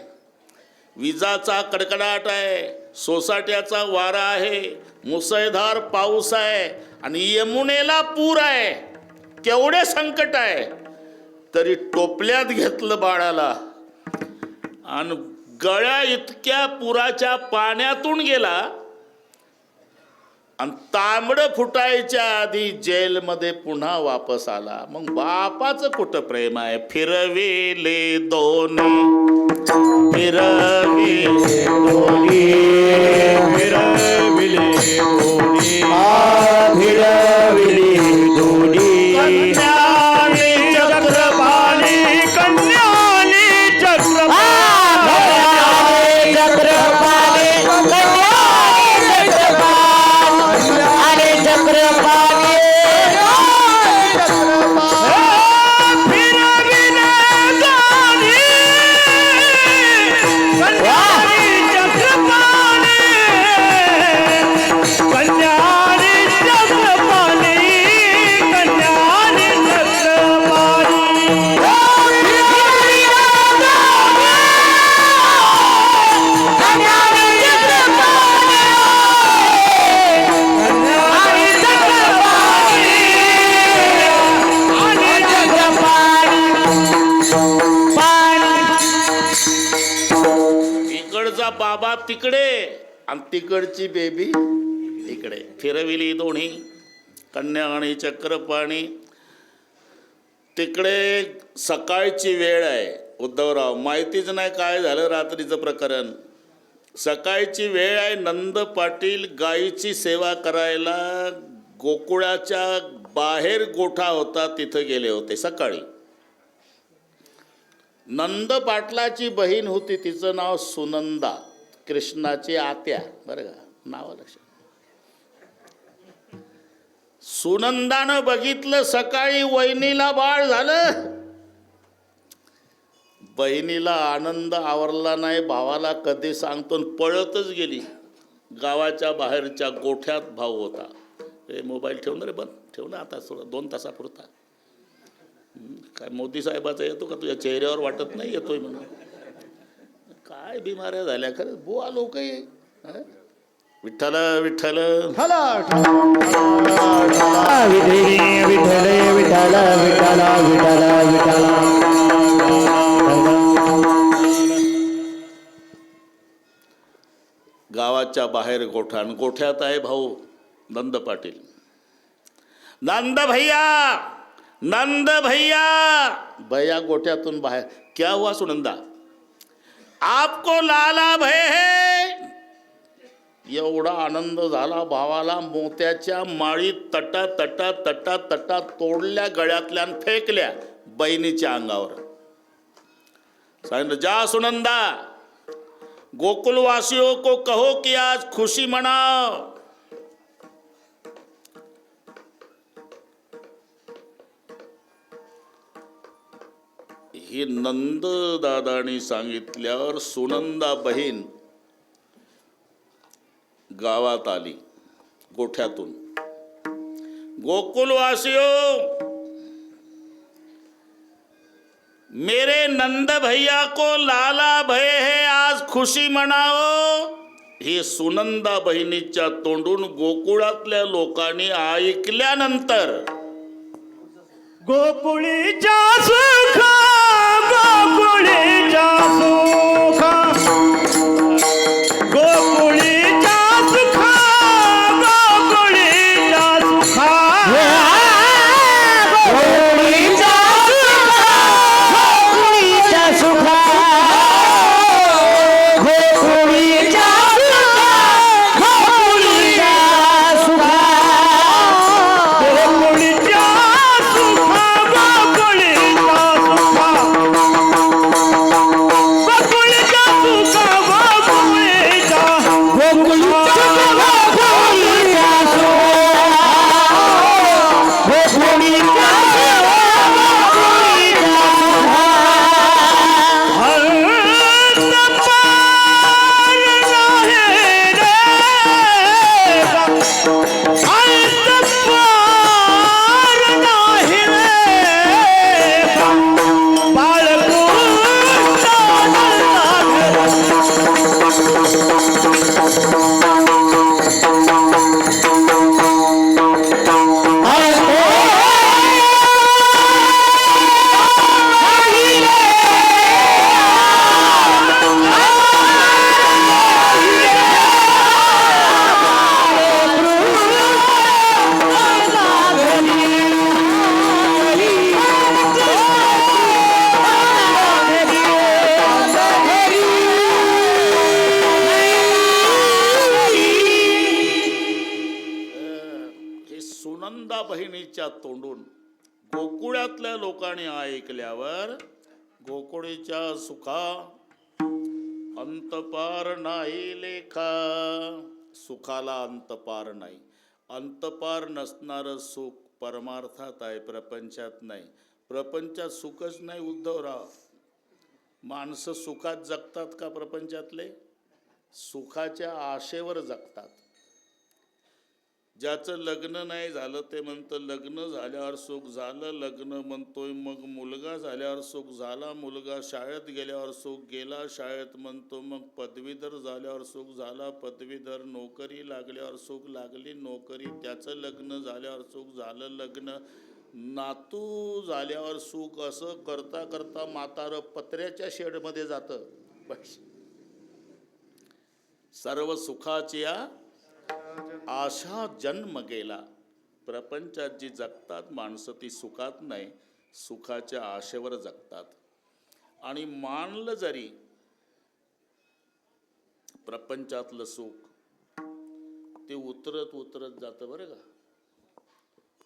विजाचा कडकडाट आहे, सोसाट्याचा वारा आहे, मुसळधार पाऊस आहे, आणि यमुनेला पूर आहे. केवढे संकट आहे, तरी टोपल्यात घेतलं बाळाला आणि गळ्या इतक्या पुराच्या पाण्यातून गेला, आणि तांबडं फुटायच्या आधी जेलमध्ये पुन्हा वापस आला. मग बापाचं कुठं प्रेम आहे? फिरविले दोन्ही, फिरविले दोन्ही, फिरविले दोन्ही, फिरविले दोन्ही. कन्यानी चक्रपाणी, कन्यानी चक्रपाणी, चक्रपाणी, बाबा तिकडे आणि तिकडची बेबी इकडे. फिरविली दोन्ही, कन्या आणि चक्रपाणी. तिकडे सकाळची वेळ आहे उद्धवराव. माहितीच नाही काय झालं रात्रीचं प्रकरण. सकाळची वेळ आहे. नंद पाटील गायीची सेवा करायला गोकुळाच्या बाहेर गोठा होता तिथं गेले होते सकाळी. नंद पाटलाची बहीण होती, तिचं नाव सुनंदा, कृष्णाची आत्या. बरं का, नाव लक्षात. सुनंदानं बघितलं सकाळी वहिनीला बाळ झालं. बहिणीला आनंद आवरला नाही, भावाला कधी सांगतो, पळतच गेली. गावाच्या बाहेरच्या गोठ्यात भाऊ होता. हे मोबाईल ठेवून रे, बंद ठेव ना आता, थोडं 2 तासापुरता. काय मोदी साहेबाचा येतो का तुझ्या चेहऱ्यावर? वाटत नाही येतोय म्हणून. काय बिमाऱ्या झाल्या खरं बुवा लोक. विठ्ठल विठ्ठल विठ्ठल विठ्ठल विठ्ठल विठ्ठल विठ्ठल. गावाच्या बाहेर गोठा, आणि गोठ्यात आहे भाऊ नंद पाटील. नंद भैया, नंद भैया. भैया गोठ्यातून बाहेर. क्या हुआ सुनंदा? आपको लाला भय है? एवढा आनंद झाला भावाला. मोत्याच्या माळी तटा तटा तटा तटा तोडल्या गळ्यातल्या आणि फेकल्या बहिणीच्या अंगावर. सांगितलं, जा सुनंदा, गोकुलवासियों को कहो कि आज खुशी मनाओ. ही नंद दादानी सांगितल्यावर सुनंदा बहीण गावात आली गोठ्यातून. गोकुलवासियों, मेरे नंद भैया को लाला भय है, आज खुशी मनाओ. हे सुनंदा बहिणीच्या तोंडून गोकुळातल्या लोकांनी ऐकल्यानंतर गोकुळीच्या सुख, गोकुळीच्या सुख, गोकुळीच्या सुख, गोकुळीच्या सुख, गोकुळीच्या सुख, गोकुळीच्या सुख, गोकुळीच्या सुख, गोकुळीच्या सुख, गोकुळीच्या बहिणीच्या तोंडून गोकुळातल्या लोकांनी ऐकल्यावर गोकुळीच्या सुखा अंतपार नाही लेखा. सुखाला अंतपार नाही. अंतपार नसणारं सुख परमार्थात आहे, प्रपंचात नाही. प्रपंचात सुखच नाही उद्धवराव. माणसं सुखात जगतात का प्रपंचातले? सुखाच्या आशेवर जगतात. ज्याचं लग्न नाही झालं ते म्हणतं लग्न झाल्यावर सुख झालं, लग्न म्हणतोय मग मुलगा झाल्यावर सुख झाला, मुलगा शाळेत गेल्यावर सुख गेला, शाळेत म्हणतो मग पदवीधर झाल्यावर सुख झाला, पदवीधर नोकरी लागल्यावर सुख लागली नोकरी, त्याचं लग्न झाल्यावर सुख झालं लग्न, नातू झाल्यावर सुख. असं करता करता म्हातारं पत्र्याच्या शेडमध्ये जातं. बस सर्व सुखाची आशा जन्म गेला. प्रपंचात जी जगतात माणसं ती सुखात नाही, सुखाच्या आशेवर जगतात. आणि मानलं जरी प्रपंचातलं सुख ते उतरत उतरत जातं बरं का.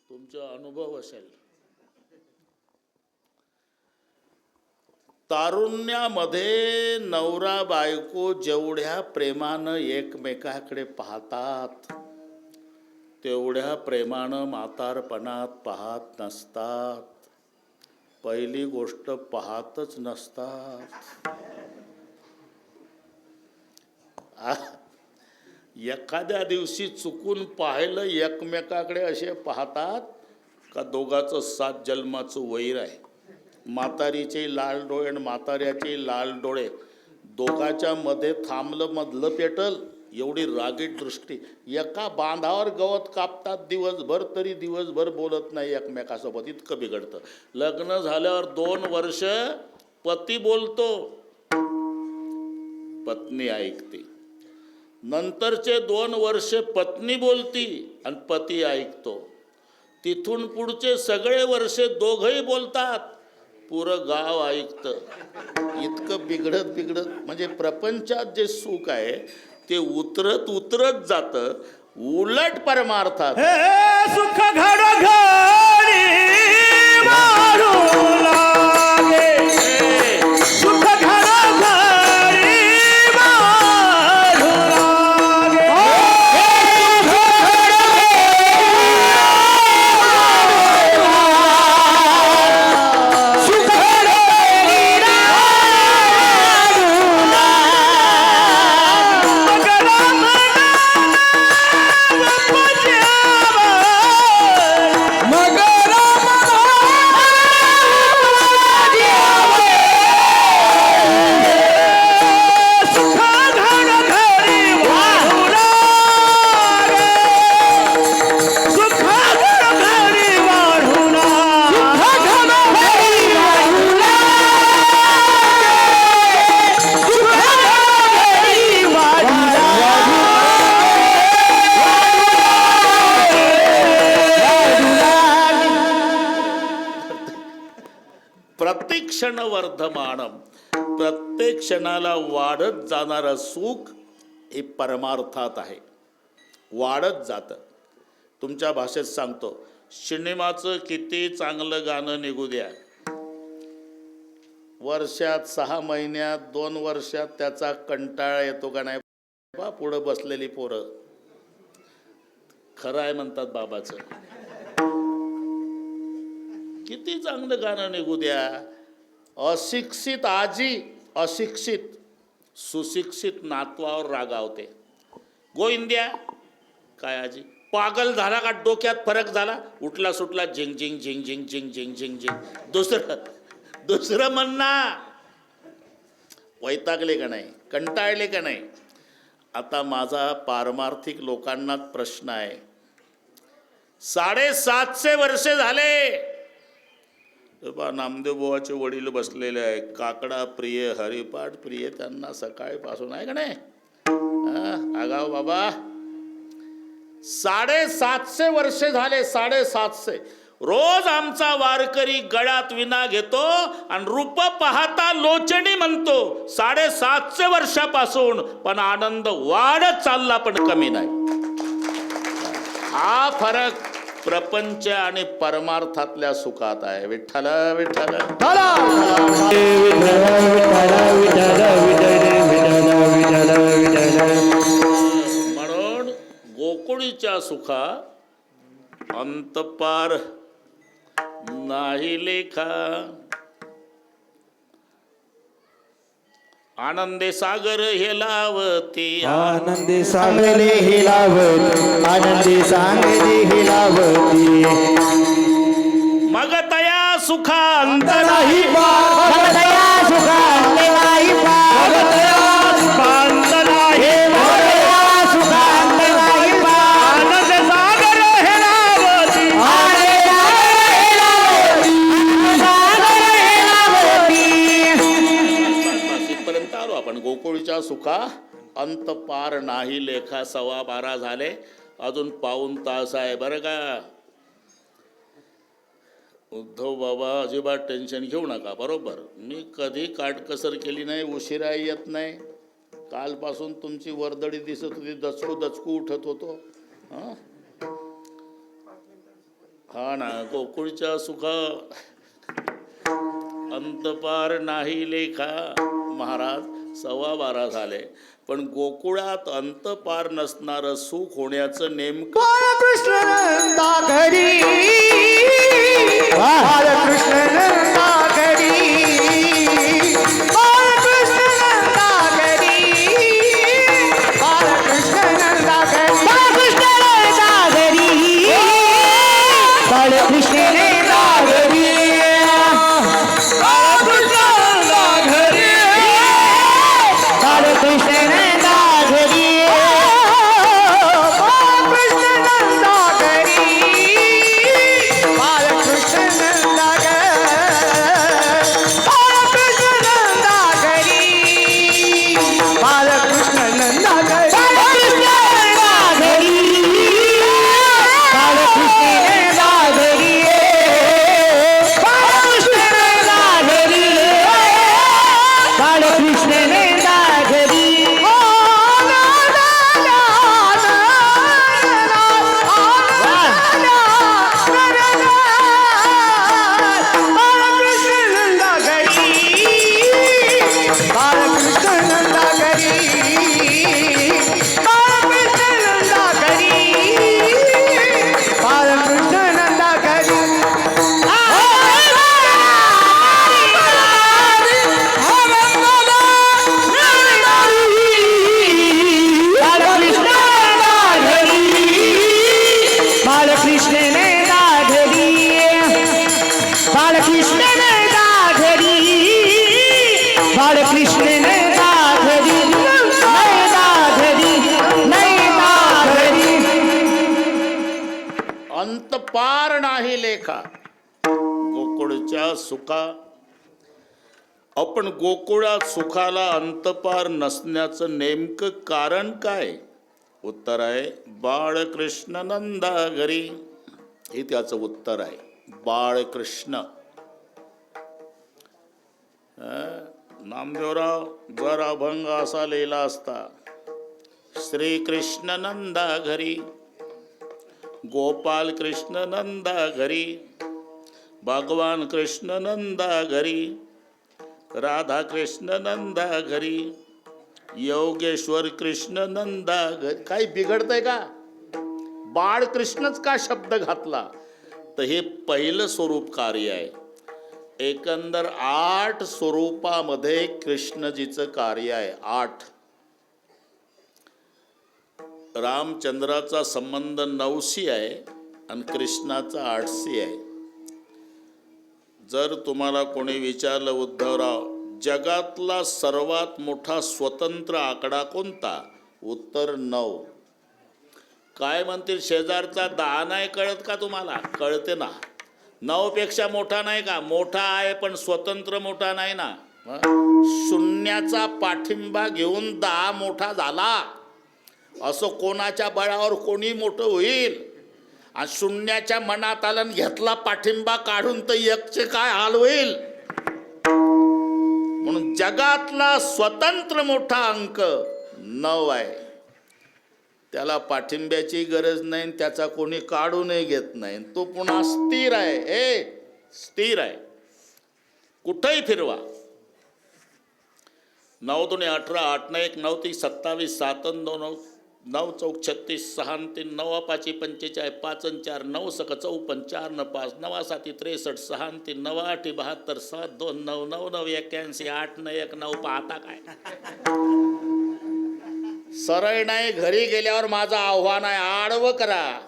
तुमचा अनुभव असेल. तारुण्यामध्ये नवरा बायको जेवढ्या प्रेमानं एकमेकाकडे पाहतात तेवढ्या प्रेमानं म्हातारपणात पाहत नसतात. पहिली गोष्ट पाहतच नसतात. एखाद्या दिवशी चुकून पाहिलं एकमेकाकडे असे पाहतात का दोघाचं 7 जन्माचं वैर आहे. म्हातारीचे लाल डोळे आणि म्हाताऱ्याचे लाल डोळे, दोघाच्या मध्ये थांबलं मधलं पेटल एवढी रागीट दृष्टी. एका बांधावर गवत कापतात दिवसभर तरी दिवसभर बोलत नाही एकमेकासोबत, इतकं बिघडतं. लग्न झाल्यावर 2 वर्ष पती बोलतो, पत्नी ऐकते. नंतरचे 2 वर्ष पत्नी बोलती आणि पती ऐकतो. तिथून पुढचे सगळे वर्ष दोघंही बोलतात, पुरं गाव ऐकतं. इतकं बिघडत बिघडत म्हणजे प्रपंचात जे सुख आहे ते उतरत उतरत जात उलट परमार्थात हे सुख घडघडी वाढू लागे सुख घडघडी वाढू लागे प्रतिक्षण वर्धमानम, प्रत्येक क्षणाला वाढत जाणारं सुख हे परमार्थात आहे, वाढत जातं. तुमच्या भाषेत सांगतो, सिनेमाचं किती चांगलं गाणं निघू द्या, वर्षात 6 महिन्यात 2 वर्षात त्याचा कंटाळा येतो का नाही? बा पुढं बसलेली पोरं खरं आहे म्हणतात बाबाचं. किती चांगलं गाणं निघू द्या, अशिक्षित आजी अशिक्षित सुशिक्षित नातवावर रागावते. गोविंद्या काय आजी पागल झाला का, डोक्यात फरक झाला, उठला सुटला झिंग झिंग झिंग झिंग झिंग झिंग झिंग झिंग. दुसरं म्हणना. वैतागले का नाही, कंटाळले का नाही? आता माझा पारमार्थिक लोकांनाच प्रश्न आहे. 750 वर्षे झाले बा नामदेव बुवाचे वडील बसलेले आहे, काकडा प्रिय हरिपाठ प्रिय, त्यांना सकाळपासून आहे का नाही आगाव बाबा. 750 वर्षे झाले, 750. रोज आमचा वारकरी गळ्यात विना घेतो आणि रूप पाहता लोचणी म्हणतो. 750 वर्षापासून, पण आनंद वाढत चालला पण कमी नाही. हा फरक प्रपंच आणि परमार्थातल्या सुखात आहे. विठ्ठल विठ्ठल म्हणून गोकुळीच्या सुखा अंतपार नाही लेखा. आनंदे सागर हे लावते, आनंदी सांगले ही लावती, आनंदी सांगले ही लावती. मग तया सुखांत नाही भगतया सुखांत नाही भगतया सुखांत नाही भगतया सुखांत नाही. आनंद सागर हे लावती, इथपर्यंत आलो आपण. गोकुळच्या सुखा अंत पार नाही लेखा. 12:15 झाले, अजून पाऊण तास आहे बरं का. उद्धव बाबा अजिबात टेन्शन घेऊ नका. बरोबर, मी कधी काटकसर केली नाही, उशिरा येत नाही. कालपासून तुमची वर्दळी दिसत होती, दचकू दचकू उठत होतो. हा ना, गोकुळच्या सुखा अंतपार नाही लेखा. महाराज 12:15 झाले, पण गोकुळात अंतपार नसणारं सुख होण्याचं नेमकं बाळकृष्ण नंदाघरी, बाळकृष्ण नंदाघरी, बाळकृष्ण नंदाघरी, बाळकृष्ण नंदाघरी, बाळकृष्ण नंदाघरी, बाळकृष्ण नंदाघरी, बाळकृष्ण नंदाघरी, कृष्ण नंदाघरी, बाळकृष्ण नैना घरी नैना घरी नैना घरी अंत पार नाही लेखा गोकुळच्या सुखा. आपण गोकुळात सुखाला अंतपार नसण्याचं नेमकं कारण काय? उत्तर आहे बाळकृष्ण नंदा घरी. हे त्याचं उत्तर आहे. बाळकृष्ण. नामदेवराव जर अभंग असा लिहिला असता, श्रीकृष्ण नंदा घरी, गोपाल कृष्ण नंदा घरी, भगवान कृष्ण नंदा घरी, राधा कृष्ण नंदा घरी, योगेश्वर कृष्ण नंदा घरी. काही बिघडतंय का? बाळकृष्णच का शब्द घातला? तर हे पहिलं स्वरूप कार्य आहे. एकंदर 8 स्वरूपामध्ये कृष्णजीचं कार्य आहे. 8. रामचंद्राचा संबंध 9शी आहे आणि कृष्णाचा 8शी आहे. जर तुम्हाला कोणी विचारलं उद्धवराव जगातला सर्वात मोठा स्वतंत्र आकडा कोणता? उत्तर 9. काय म्हणतील शेजारचा 10 नाही कळत का तुम्हाला? कळते ना. 9 पेक्षा मोठा नाही का? मोठा आहे पण स्वतंत्र मोठा नाही ना. शून्याचा पाठिंबा घेऊन 10 मोठा झाला. असं कोणाच्या बळावर कोणी मोठं होईल? आणि शून्याच्या मनात आलं घेतला पाठिंबा काढून तर एकचे काय हाल होईल? म्हणून जगातला स्वतंत्र मोठा अंक 9 आहे. त्याला पाठिंब्याची गरज नाही, त्याचा कोणी काढूनही घेत नाही. तो पुन्हा स्थिर आहे. स्थिर आहे. कुठेही फिरवा. 9 दुने 18, 8 न 1 9 3 27, 7 न 2 9 चौक 36, 6 न 3 9 5 45, 5 न 4 9 सक 54, 4 न 5 9 7 63, 6 न 3 9 8 72, 7 2 9 9 9 81, 8 न 1 9. पाहता काय? सरळ नाही. घरी गेल्यावर माझं आव्हान आहे आडवं करा.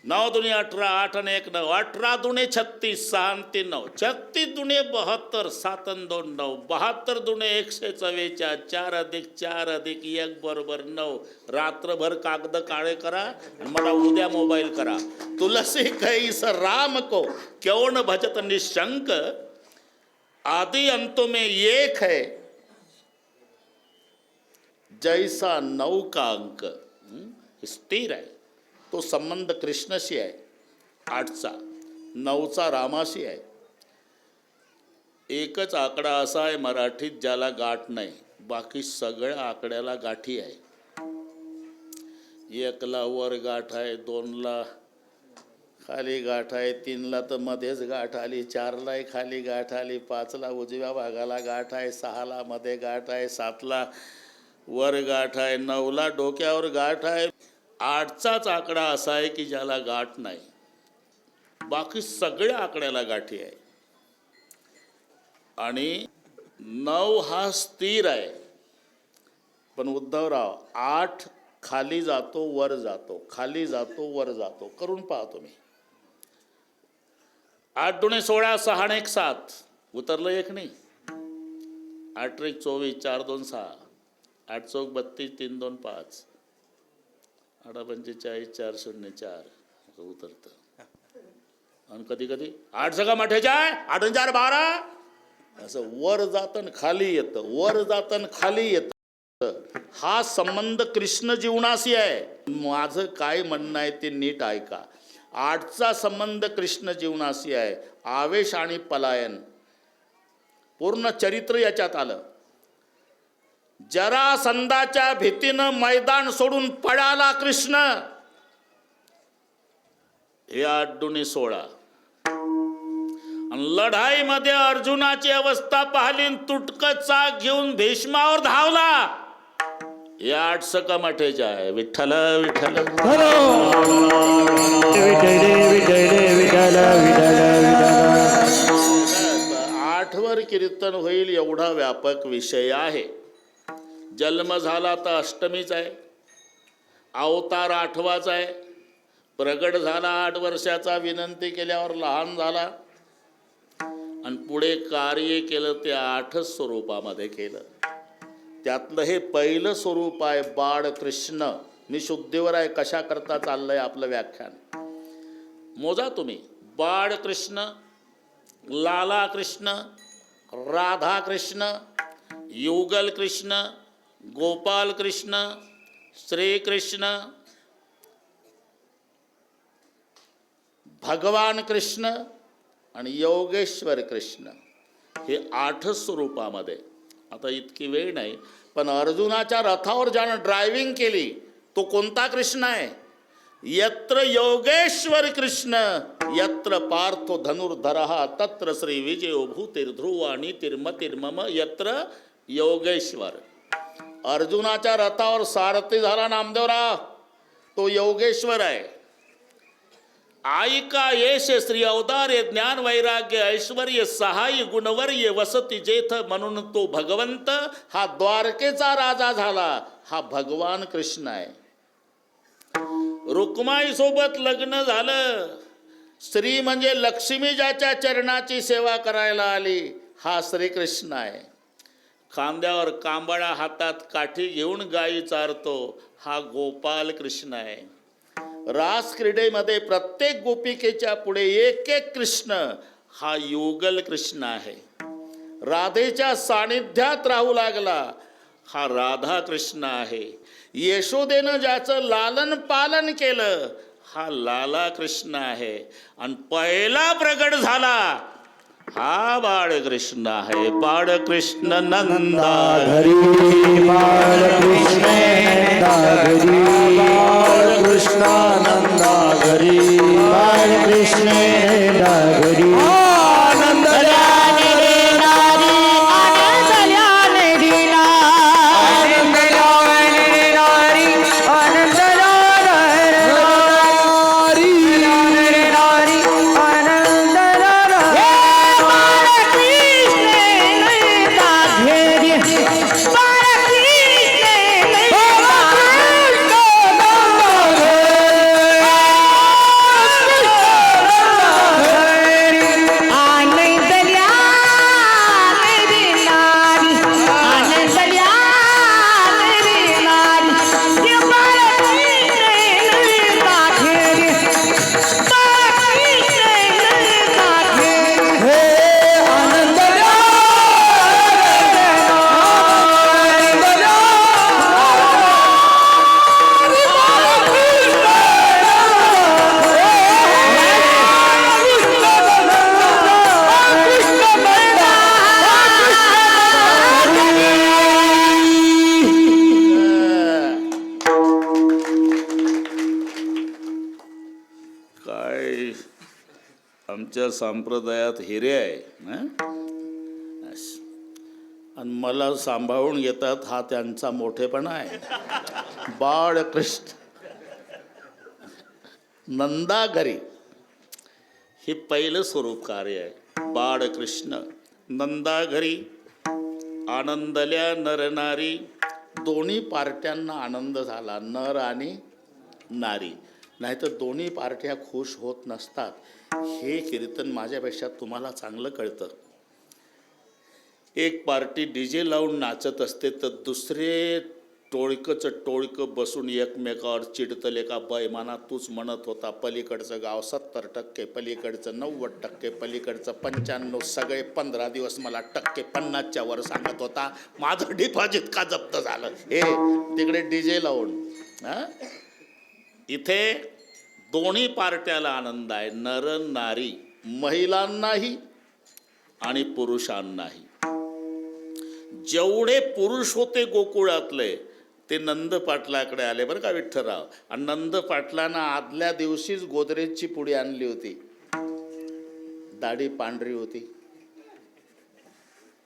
9 दुने 18, 8 न 1 9 18 दुने 36, 6 न 3 9 36 दुने 72, 7 न 2 9 72 दुने 144, 4 अधिक 4 अधिक 1 बरोबर 9. रात्रभर कागद काळे करा आणि मला उद्या मोबाईल करा. तुलसी कैस राम को क्यों न भजत निशंक, आदि अंतों में एक है जैसा 9 का अंक. स्थिर आहे. तो संबंध कृष्णाशी आहे 8चा. 9चा रामाशी आहे. एकच आकडा असा आहे मराठीत ज्याला गाठ नाही. बाकी सगळ्या आकड्याला गाठी आहे. 1ला वर गाठ आहे, 2ला खाली गाठ आहे, 3ला तर मध्येच गाठ आली, 4ला खाली गाठ आली, 5ला उजव्या भागाला गाठ आहे, 6ला मध्ये गाठ आहे, 7ला वर गाठ आहे, 9ला डोक्यावर गाठ आहे. 8चाच आकडा असा आहे की ज्याला गाठ नाही. बाकी सगळ्या आकड्याला गाठी आहे. आणि 9 हा स्थिर आहे. पण उद्धवराव 8 खाली जातो वर जातो, खाली जातो वर जातो. करून पहा तुम्ही. 8 दुणे 16, 6 न 1 7 उतरलं 1 नाही. 8 1 24, 4 2 6, 8 चौक 32, 3 2 5, 8 45, 4 0 4 उतरतं. आणि कधी कधी 8 सगळं मठेच्या 8 4 12 असं वर जातं खाली येतं, वर जातं खाली येतं. हा संबंध कृष्ण जीवनाशी आहे. माझं काय म्हणणं आहे ते नीट ऐका. 8चा संबंध कृष्ण जीवनाशी आहे. आवेश आणि पलायन पूर्ण चरित्र याच्यात आलं. जरासंधाच्या भीतीनं मैदान सोडून पळाला कृष्ण. हे 8 दुणे 16. आणि लढाईमध्ये अर्जुनाची अवस्था पाहिली, तुटकं चाक घेऊन भीष्मावर धावला. हे 8 सका मठेच्या आहे. विठ्ठल विठ्ठल आठवर कीर्तन होईल एवढा व्यापक विषय आहे. जन्म झाला तर अष्टमीच आहे. अवतार 8वाच आहे. प्रगट झाला 8 वर्षाचा, विनंती केल्यावर लहान झाला. आणि पुढे कार्य केलं ते 8 स्वरूपामध्ये केलं. त्यातलं हे पहिलं स्वरूप आहे बाळकृष्ण. मी शुद्धीवर आहे, कशा करता चाललंय आपलं व्याख्यान. मोजा तुम्ही. बाळकृष्ण, लाला कृष्ण, राधा कृष्ण, युगल कृष्ण, गोपाल कृष्ण, श्रीकृष्ण, भगवान कृष्ण आणि योगेश्वर कृष्ण. हे 8 स्वरूपामध्ये. आता इतकी वेळ नाही, पण अर्जुनाच्या रथावर ज्यानं ड्रायव्हिंग केली तो कोणता कृष्ण आहे? यत्र योगेश्वर कृष्ण यत्र पार्थो धनुर्धरः तत्र श्री विजयो भूतिर्ध्रुवा नीतिर्मतिर्मम यत्र योगेश्वर. अर्जुनाच्या रथावर सारथी झाला नामदेवराव, तो योगेश्वर आहे. आयिका येश श्री अवतारे ज्ञान वैराग्य ऐश्वर्य सहाय्य गुणवर्य वसती जेथ म्हणून तो भगवंत हा द्वारकेचा राजा झाला. हा भगवान कृष्ण आहे. रुक्माई सोबत लग्न झालं. श्री म्हणजे लक्ष्मी ज्याच्या चरणाची सेवा करायला आली, हा श्रीकृष्ण आहे. खांद्यावर कांबळा हातात काठी घेऊन गायी चारतो, हा गोपाल कृष्ण आहे. रास क्रीडेमध्ये प्रत्येक गोपिकेच्या पुढे एक एक कृष्ण, हा युगल कृष्ण आहे. राधेच्या सानिध्यात राहू लागला, हा राधा कृष्ण आहे. यशोदेनं ज्याचं लालन पालन केलं, हा लाला कृष्ण आहे. आणि पहिला प्रगट झाला हा बाळकृष्ण आहे. बाळकृष्ण नंदा घरी बाळकृष्ण घरी बाळकृष्णानंदा घरी बाळकृष्ण घरी आमच्या संप्रदायात हिरे आहे आणि मला सांभाळून घेतात, हा त्यांचा मोठेपणा आहे. बाळकृष्ण नंदा घरी हे पहिलं स्वरूप कार्य आहे. बाळकृष्ण नंदा घरी आनंदल्या नरनारी. दोन्ही पार्ट्यांना आनंद झाला, नर आणि नारी. नाहीतर दोन्ही पार्ट्या खुश होत नसतात. हे कीर्तन माझ्यापेक्षा तुम्हाला चांगलं कळतं. एक पार्टी डीजे लावून नाचत असते तर दुसरे टोळकंच टोळकं बसून एकमेकावर चिडतले का बैमाना तूच म्हणत होता पलीकडचं गाव 70%, पलीकडचं 90%, पलीकडचं 95%, सगळे 15 दिवस मला टक्के 50च्या वर सांगत होता. माझं डिपॉझिट का जप्त झालं? हे तिकडे डीजे लावून. इथे दोन्ही पार्ट्याला आनंद आहे, नर नारी, महिलांनाही आणि पुरुषांनाही. जेवढे पुरुष होते गोकुळातले ते नंद पाटलाकडे आले बरं का विठ्ठलराव. आणि नंद पाटलांना आदल्या दिवशीच गोदरेजची पुडी आणली होती. दाढी पांढरी होती.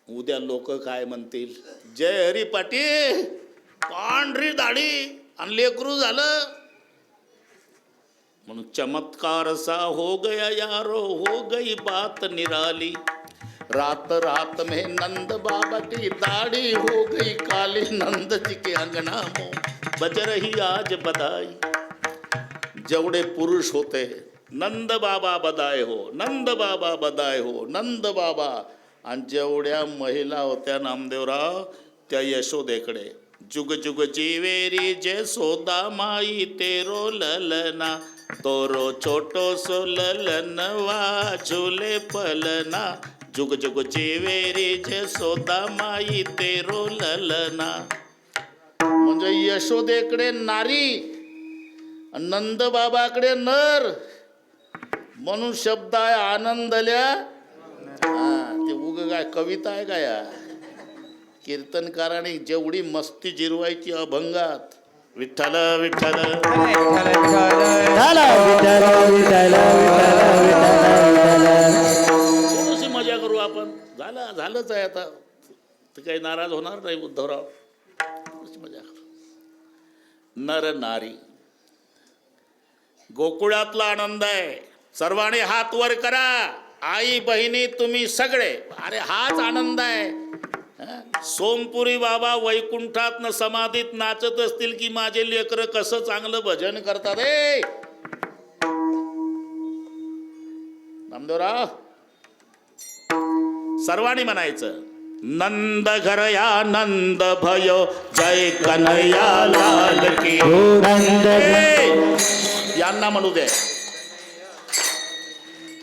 उद्या लोक काय म्हणतील? जय हरी पाटील, पांढरी दाढी आणि लेकरू झालं म्हणून चमत्कार सा हो गया यारो, हो गई बात निराली. रात रात में नंद बाबा की दाढ़ी हो गई काली. नंद जी के अंगना में बज रही आज बधाई. जेवढे पुरुष होते नंद बाबा बदाय हो, नंद बाबा बदाय हो, नंद बाबा. आणि जेवढ्या महिला होत्या नामदेवराव त्या यशोदेकडे, जुग जुग जीवेरी जसोदा माई तेरो ललना, तोरो छोटो सो ललनवा झुले पलना, जुग जुग जीवेरी जसोदा माई तेरो ललना. म्हणजे यशोदेकडे नारी, नंद बाबाकडे नर, म्हणून शब्द आहे आनंदल्या. ते उग काय कविता आहे का या? कीर्तनकाराने जेवढी मस्ती जिरवायची अभंगात. विठ्ठल विठ्ठल विठ्ठल विठ्ठल विठ्ठल थोडीशी मजा करू आपण. झालंच आहे आता, ते काही नाराज होणार नाही उद्धवराव. थोडीशी मजा करू. नर नारी गोकुळातला आनंद आहे. सर्वांनी हात वर करा. आई बहिणी तुम्ही सगळे. अरे हाच आनंद आहे. सोमपुरी बाबा वैकुंठात समाधीत नाचत असतील की माझे लेकर कसं चांगलं भजन करतात रे. नामदेवराव सर्वांनी म्हणायचं, नंद घर या नंद भयो जय कन्हैया लाल की. यांना म्हणू दे.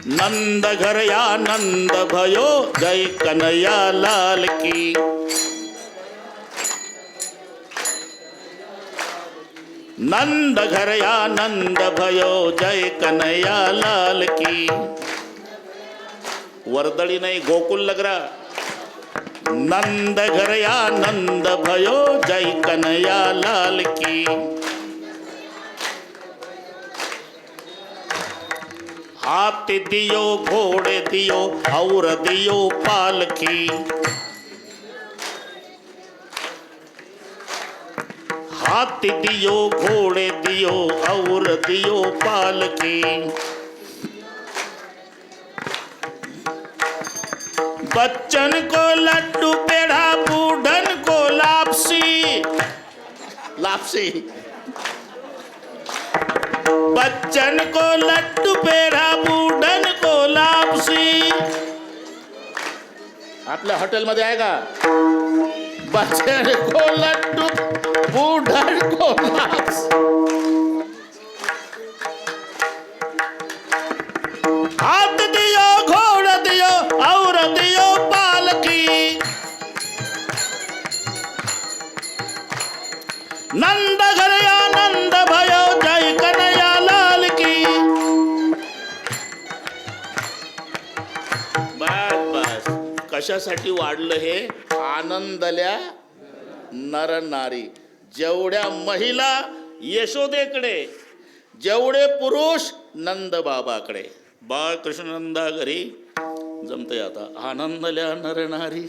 नंद घर या नंद भयो जय कन्हैया लाल की. नंद घर या नंद भयो जय कन्हैया लाल की. वर्दळी नाही, गोकुल नगरा. नंद घर या नंद भयो जय कन्हैया लाल की. हाथ दियो घोड़े दियो और दियो पालकी. हाथ दियो घोड़े दियो और दियो पालकी. बच्चन को लड्डू पेड़ा बूढ़न को लापसी. लापसी. बच्चन को लड्डू पेड़ा बूढ़न को लापसी. आपल्या हॉटेलमध्ये आहे का? बच्चन को लड्डू बूढ़न को लापसी. हाथ दियो घोड़ा दियो और दियो पालकी. नंद घर या नंद भयो जय कन्हैया लाल की. बस बस. कशासाठी वाढलं हे? आनंदल्या नर नारी. जेवढ्या महिला यशोदेकडे, जेवढे पुरुष नंद बाबाकडे. बाळकृष्णनंदा घरी जमतंय आता. आनंदल्या नर नारी.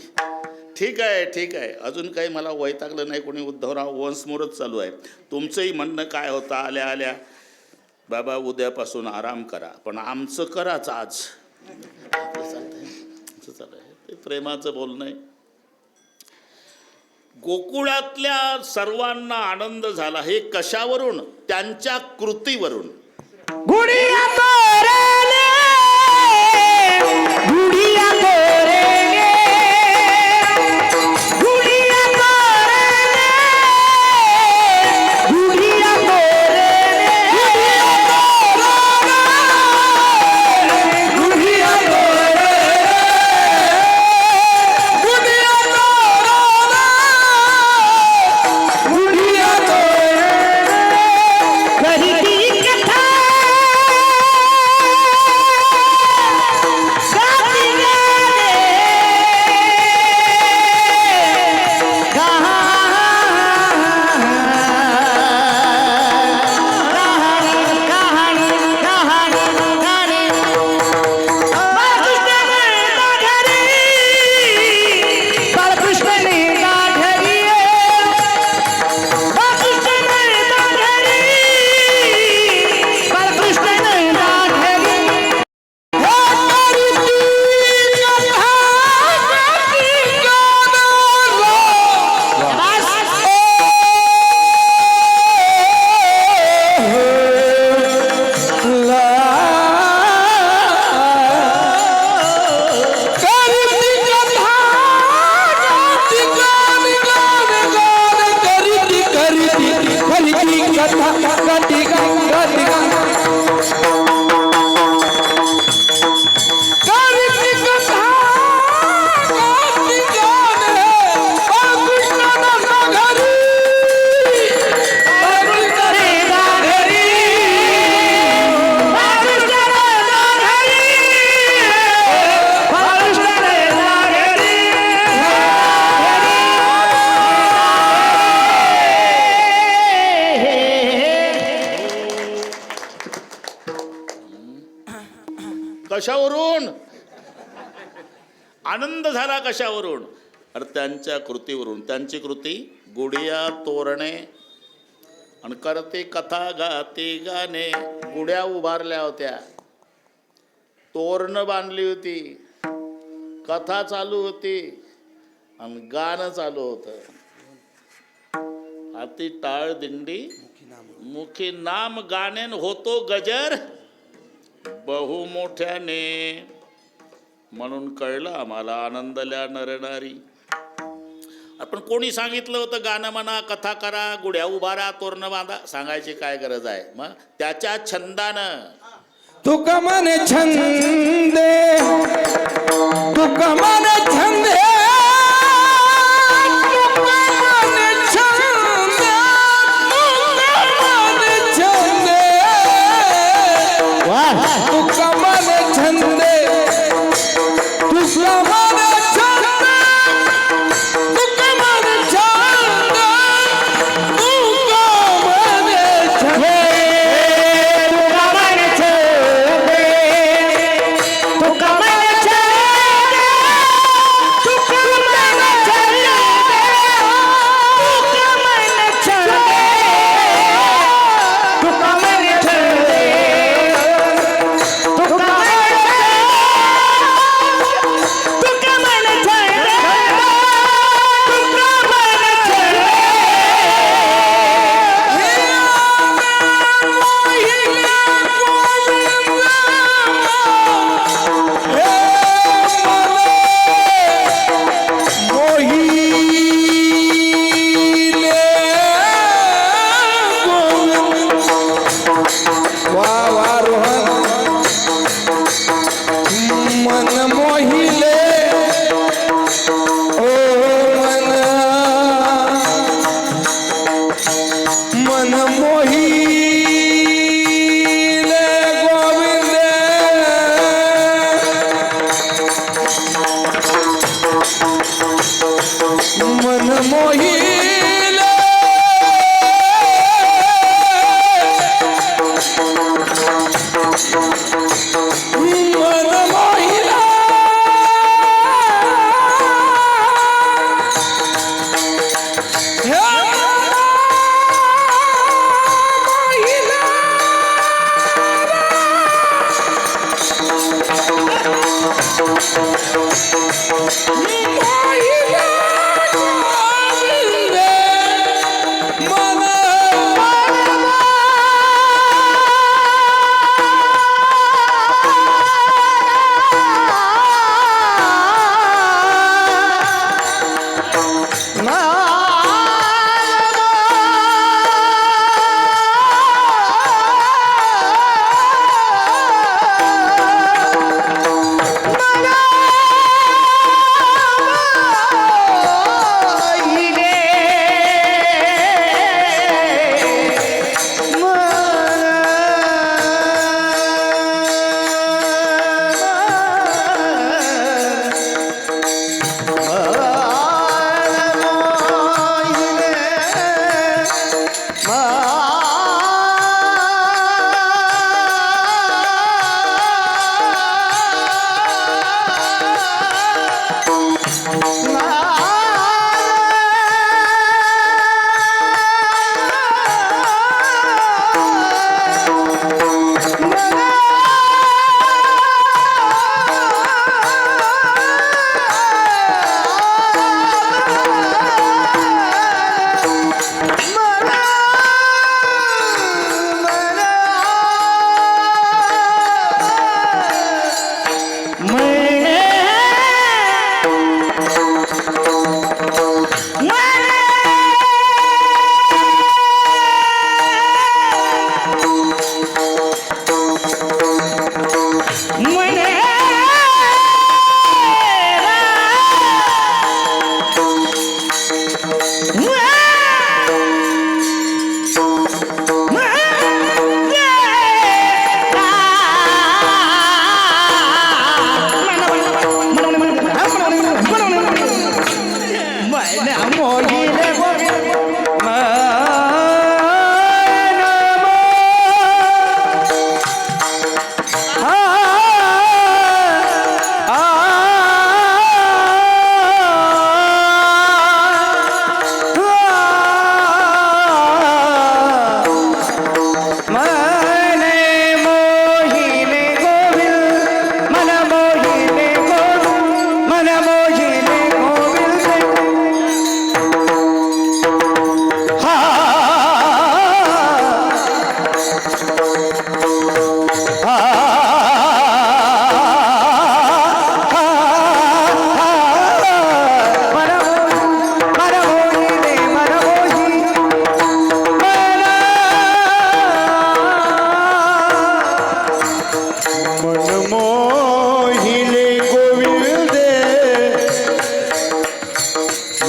ठीक आहे ठीक आहे. अजून काही मला वैतागलं नाही कोणी. उद्धवराव वंशमोरच चालू आहे. तुमचंही म्हणणं काय होतं आल्या आल्या, बाबा उद्यापासून आराम करा, पण आमचं कराच आज. चालू आहे ते प्रेमाचं बोलणं आहे. गोकुळातल्या सर्वांना आनंद झाला. हे कशावरून? त्यांच्या कृतीवरून. गुड़िया तोरेने, गुड़िया तोरेने, गुड़िया तोरेने, गुड़िया तोरेने, गुड़िया तोरेने, गुड़िया तोरेने, गुड़िया तोरेने. करी ती कथा कशावरून? आनंद झाला कशावरून? अरे त्यांच्या कृतीवरून. त्यांची कृती गुढिया तोरणे आणि करते कथा गाते गाणे. गुढ्या उभारल्या होत्या, तोरणं बांधली होती, कथा चालू होती आणि गाणं चालू होतं. हाती टाळ दिंडी मुखी नाम गाणेन होतो गजर बहु मोठ्याने. म्हणून कळलं आम्हाला आनंदल्या नरनारी. आपण कोणी सांगितलं होतं गाणं म्हणा, कथा करा, गुढ्या उभारा, तोरणं बांधा? सांगायची काय गरज आहे? मग त्याच्या छंदानं तुका मन छंदे, तुका मन छंदे, तुका मन छंदे, तुका मन छंदे, तुका मन छंदे, तुका मन छंदे, तुका मन छंदे, तुका मन छंदे, तुका मन छंदे, तुका मन छंदे, तुका मन छंदे, तुका मन छंदे, तुका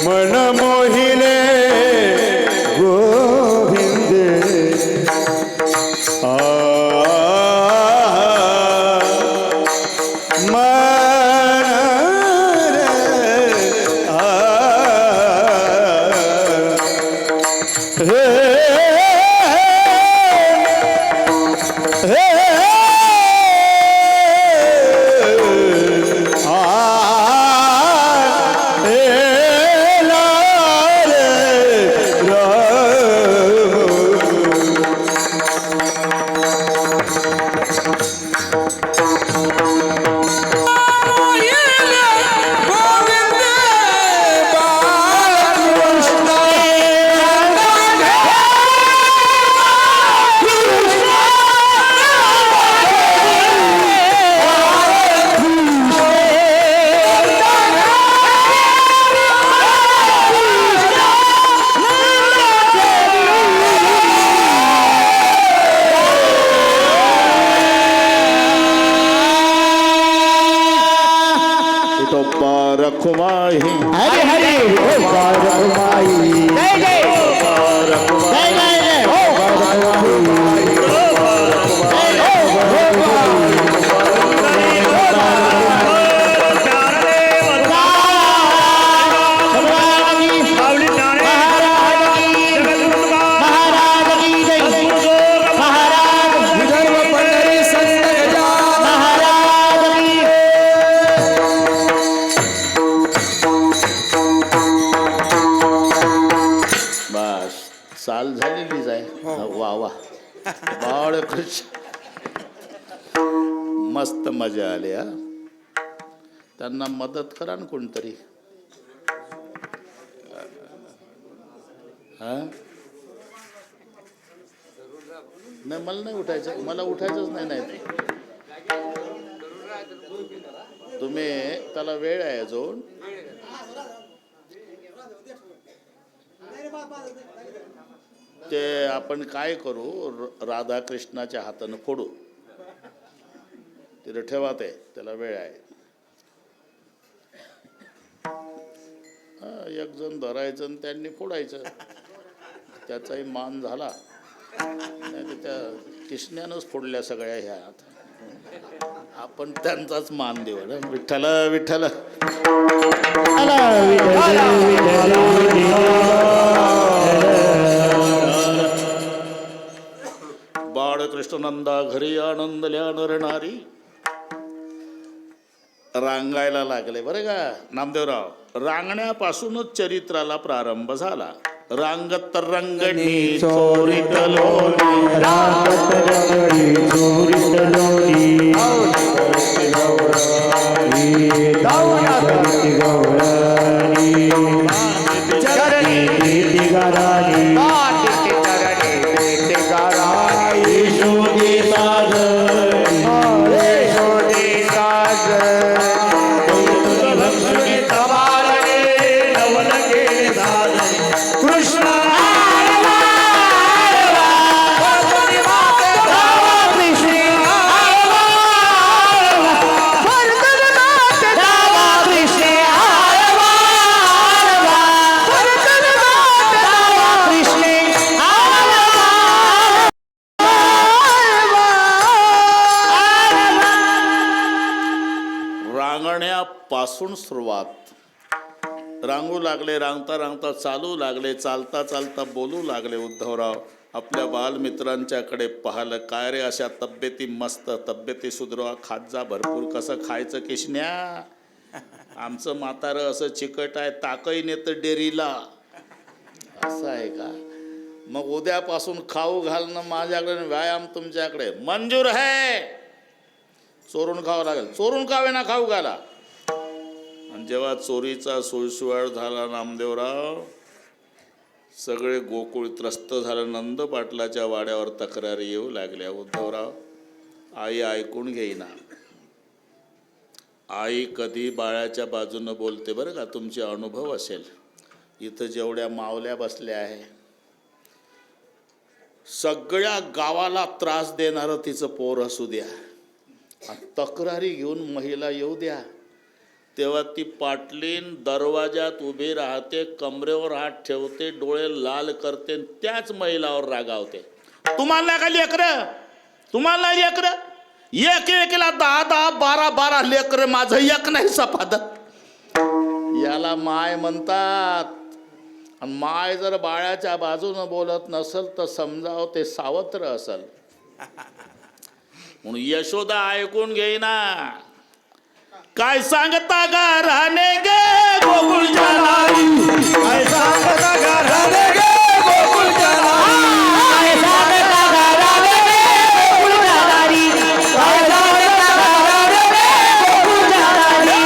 मन मोहिले गोविंद आ मन रे रखुमाई हरे हरे रखुमाई जय जय जय जय विदर्भ पंढरी संत गजानन बस चाल झालेलीच आहे वा वा बाळ कृष्ण मस्त मजा आली हा त्यांना मदत करा ना कोणतरी हा नाही मला नाही उठायचं मला उठायचंच नाही तुम्ही त्याला वेळ आहे अजून ते आपण काय करू राधाकृष्णाच्या हातानं फोडू तिथे ठेवा ते त्याला वेळ आहे एक जण धरायचं आणि त्यांनी फोडायचं त्याचाही मान झाला नाही तर त्या कृष्णानंच फोडल्या सगळ्या ह्या आपण त्यांचाच मान देऊ ना विठ्ठल विठ्ठल बाळकृष्णनंदा घरी आनंदल्या नरणारी रांगायला लागले बरं का नामदेवराव रांगण्यापासूनच चरित्राला प्रारंभ झाला रांगत रंगणी चोरीत लोणी रांगत रंगणी चोरीत लोणी गौराणी चरणी प्रीती गाराणी यशोदे कृष्ण रांगण्यापासून सुरुवात रांगू लागले रांगता रांगता चालू लागले चालता चालता बोलू लागले उद्धवराव आपल्या बालमित्रांच्याकडे पाहिलं काय रे अशा तब्येती मस्त तब्येती सुधरवा खात जा भरपूर कसं खायचं किशन्या आमचं म्हातारं असं चिकट आहे ताकही नेतं डेअरीला असं आहे का मग उद्यापासून खाऊ घालणं माझ्याकडे व्यायाम तुमच्याकडे मंजूर आहे चोरून खावं लागेल चोरून खावे ना खाऊ घाला आणि जेव्हा चोरीचा सुळसुळाट झाला नामदेवराव सगळे गोकुळ त्रस्त झालं नंद पाटलाच्या वाड्यावर तक्रारी येऊ लागल्या उद्धवराव आई ऐकून घेईना आई कधी बाळाच्या बाजूनं बोलते बरं का तुमचे अनुभव असेल इथं जेवढ्या मावल्या बसल्या आहे सगळ्या गावाला त्रास देणारं तिचं पोर असू द्या तक्रारी घेऊन महिला येऊ द्या तेव्हा ती पाटलीन दरवाजात उभी राहते, कमरेवर हात ठेवते, डोळे लाल करते, त्याच महिलावर रागावते. तुम्हाला का लेकरं, तुम्हाला लेकरं, एक एकीला 10-10, 12-12 लेकरं, माझं एक नाही सपादत. याला माय म्हणतात. आणि माय जर बाळाच्या बाजूनं बोलत नसल तर समजाव ते सावत्र असल. म्हणून यशोदा ऐकून घेईना. काय सांगता का राहणे गे गोकुळच्या नारी, काय सांगता का राधे गे गोकुळच्या नारी, काय सांगता का राधे गे गोकुळच्या नारी, काय सांगता का राधे गे गोकुळच्या नारी.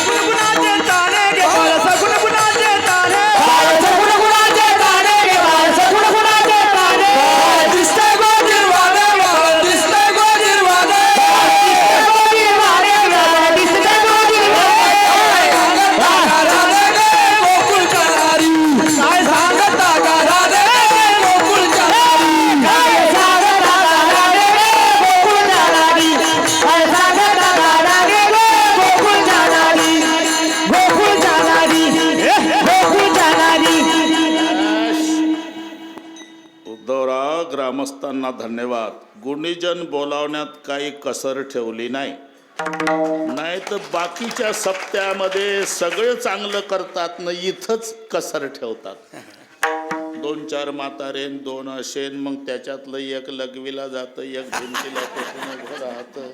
गुणगुणाचे ताणे गे बाळसा गुणगुणाचे ताणे, बाळाचं गुणगुणाचे ताणे गे बाळाचं गुणगुणाचे ताणे. दिसतंय गोजीरवाणे, बाळ दिसतंय गोजीरवाणे, दिसतंय गोजीरवाणे. राधे गे गोकुळच्या नारी, काय सांगता का राधे गे गोकुळच्या नारी, काय सांगता का राधे गे गोकुळच्या नारी, काय सांगता का राधे गे गोकुळच्या नारी, गोकुळच्या नारी, गोकुळच्या नारी. उद्धवराव, ग्रामस्थांना धन्यवाद. गुणीजन बोलावण्यात काही कसर ठेवली नाही. नाही तर बाकीच्या सप्त्यामध्ये सगळं चांगलं करतात ना, इथंच कसर ठेवतात. 2-4 म्हातारेन 2 असेन, मग त्याच्यातलं एक लघवीला जातं, एक भिंतीला टेकून उभं राहतं.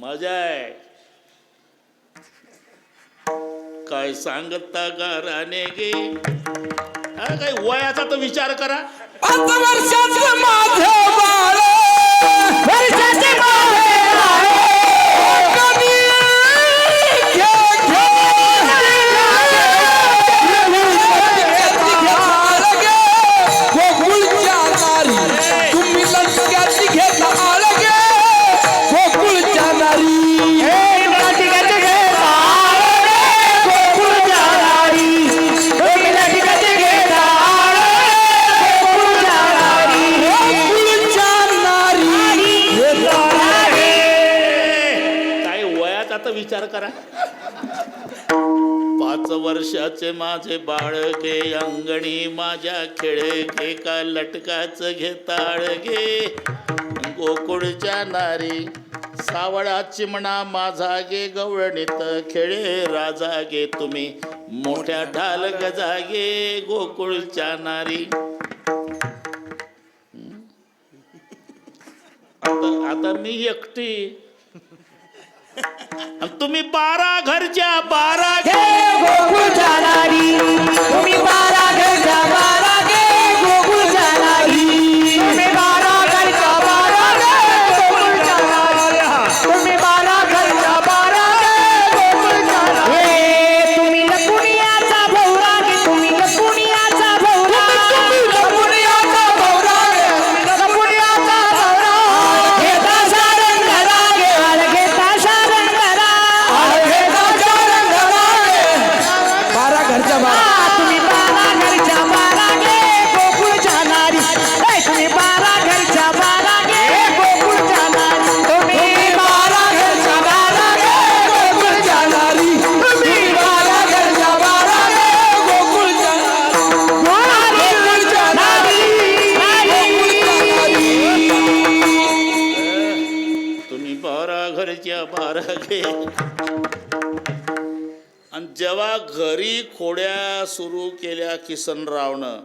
मजा आहे. काय सांगता का राणे गे, काही वयाचा तर विचार करा. 5 वर्षाचं माझं बाळ, वर्षाचे माहे कमी घे घे, गोकुळच्या नारी, तुम्ही लंचक्याची घेता आळगे गोकुळच्या नारी. काय वयाचा तर विचार करा. 5 वर्षाचे माझे बाळगे, अंगणी माझ्या खेळे घे, का लटकाच घेताळ गे गोकुळच्या नारी. सावळा चिमणा माझा गे, गवळणीत खेळे राजा गे, तुम्ही मोठ्या ढाल गजा गे गोकुळच्या नारी. आता मी एकटी, आणि तुम्ही 12 घरच्या 12 घे. गोकुळच्या नारी, तुम्ही 12 घरच्या 12 गे गोकुळच्या नारी, तुम्ही 12 घरच्या 12 गे गोकुळच्या नारी, तुम्ही 12 घरच्या 12 गे गोकुळच्या नारी. हे तुम्ही लपुनियाचा भौरा गे, तुम्ही लपुनियाचा भौरा, लपुनियाचा भौरा गे, लपुनियाचा भौरा. घेता सारंग घरा गे, वाल घेता सारंग घरा. घेताच्या रंगाला गे, 12 घरच्या 12. तुम्ही 12 घरच्या 12 गे गोकुळच्या नारी, तुम्ही 12 घरच्या 12 गे गोकुळच्या नारी, तुम्ही 12 घरच्या 12 गे गोकुळच्या नारी, तुम्ही 12 घरच्या 12 गे गोकुळच्या नारी, गोकुळच्या नारी, गोकुळच्या नारी. तुम्ही 12 घरच्या 12 घे. आणि जेव्हा घरी खोड्या सुरू केल्या किसनरावनं,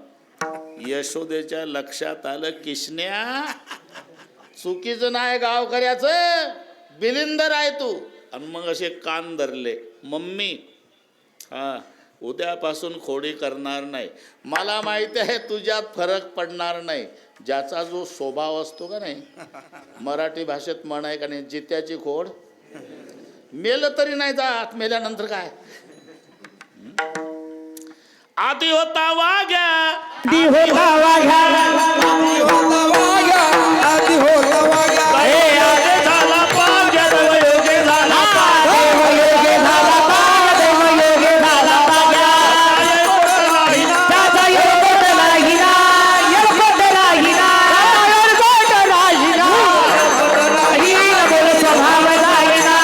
यशोदेच्या लक्षात आलं, किसन्या चुकीचं नाही गावकऱ्याचं, बिलिंदर आहे तू. आणि मग असे कान धरले. मम्मी, हा उद्यापासून खोडी करणार नाही. मला माहिती आहे तुझ्यात फरक पडणार नाही. ज्याचा जो स्वभाव असतो का नाही, मराठी भाषेत म्हण आहे का नाही, जित्याची खोड मेलं तरी नाही जात, मेल्यानंतर काय. आधी होता वाघ्या, आधी होता वाघ्या, आधी होता वाघ्या, आधी होता वाघ्या, हे आधी झाला पाग्या, देवयोगे झाला पाग्या, देवयोगे झाला पाग्या, देवयोगे झाला पाग्या. त्याचा येळकोट राहिला, येळकोट राहिला, येळकोट राहिला, बोल स्वभाव राहिला,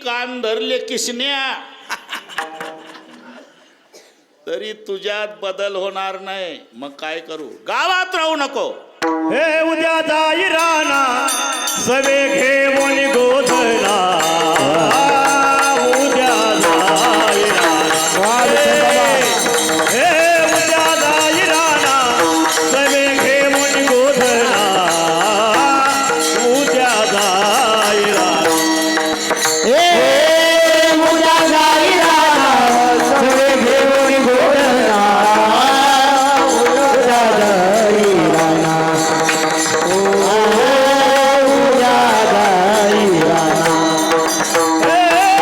कान धरले किसन्या तरी तुझ्यात बदल होणार नाही. मग काय करू? गावात राहू नको. हे उद्या जाई राणा सवे घेऊन गोधना उद्या जाई राणा हे उद्या जाई राणा सवे घेऊन गोधना उद्या जाई राणा उद्या जाई राणा सगळे घेऊन गोधना उद्या जाई राणा उद्या जाई राणा हे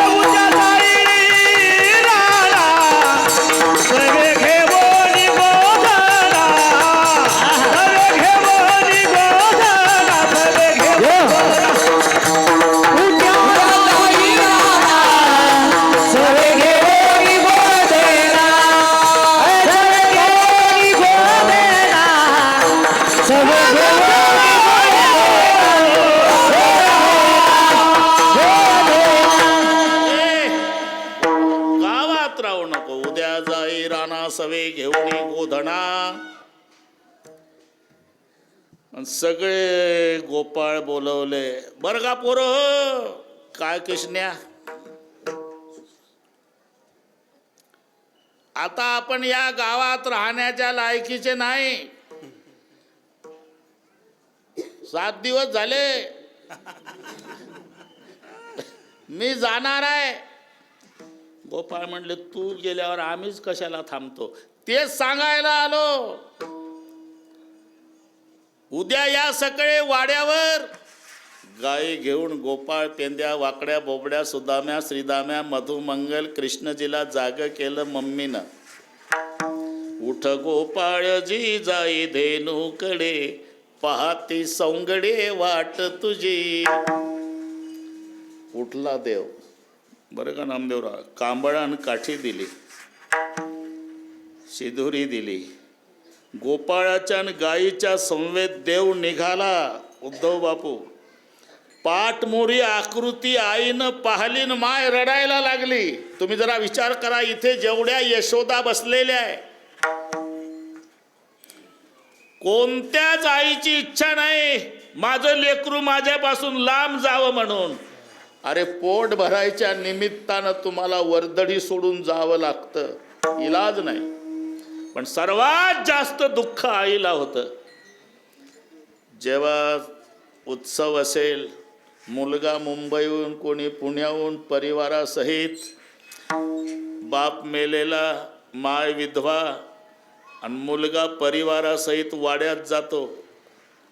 उद्या जाई राणा सवे घेऊन गोधना सवे घेऊन गोधना सवे घेऊन उद्या जाई राणा सगळे घेऊन गोधना सगळे घेऊन गोधना सगळे गावात राहू नको. उद्या जाई राणा सवे घेऊन गोधना. अन सगळे गोपाळ बोलवले. बर का पोरं? काय किसन्या, आता आपण या गावात राहण्याच्या लायकीचे नाही. 7 दिवस झाले मी जाणार आहे. गोपाळ म्हणले तू गेल्यावर आम्हीच कशाला थांबतो? तेच सांगायला आलो. उद्या या सगळे वाड्यावर गाई घेऊन गोपाळ पेंद्या वाकड्या बोबड्या सुदाम्या श्रीदाम्या मधुमंगल कृष्णजीला जाग केलं मम्मीनं. उठ गोपाळजी जाई धेनूकडे पाहती सौंगडे वाट तुझी. उठला देव. बरं का नामदेवराव? कांबळान काठी दिली, शिदुरी दिली. गोपाळाच्या आणि गाईच्या संवेद देव निघाला. उद्धव बापू पाठमोरी आकृती आईनं पाहिली न माय रडायला लागली. तुम्ही जरा विचार करा, इथे जेवढ्या यशोदा बसलेल्या आहे कोणत्याच आईची इच्छा नाही माझं लेकरू माझ्यापासून लांब जावं म्हणून. अरे पोट भरायच्या निमित्तानं तुम्हाला वर्दळी सोडून जावं लागतं, इलाज नाही. पण सर्वात जास्त दुःख आईला होतं जेव्हा उत्सव असेल, मुलगा मुंबईहून कोणी पुण्याहून परिवारासहित, बाप मेलेला, माय विधवा आणि मुलगा परिवारासहित वाड्यात जातो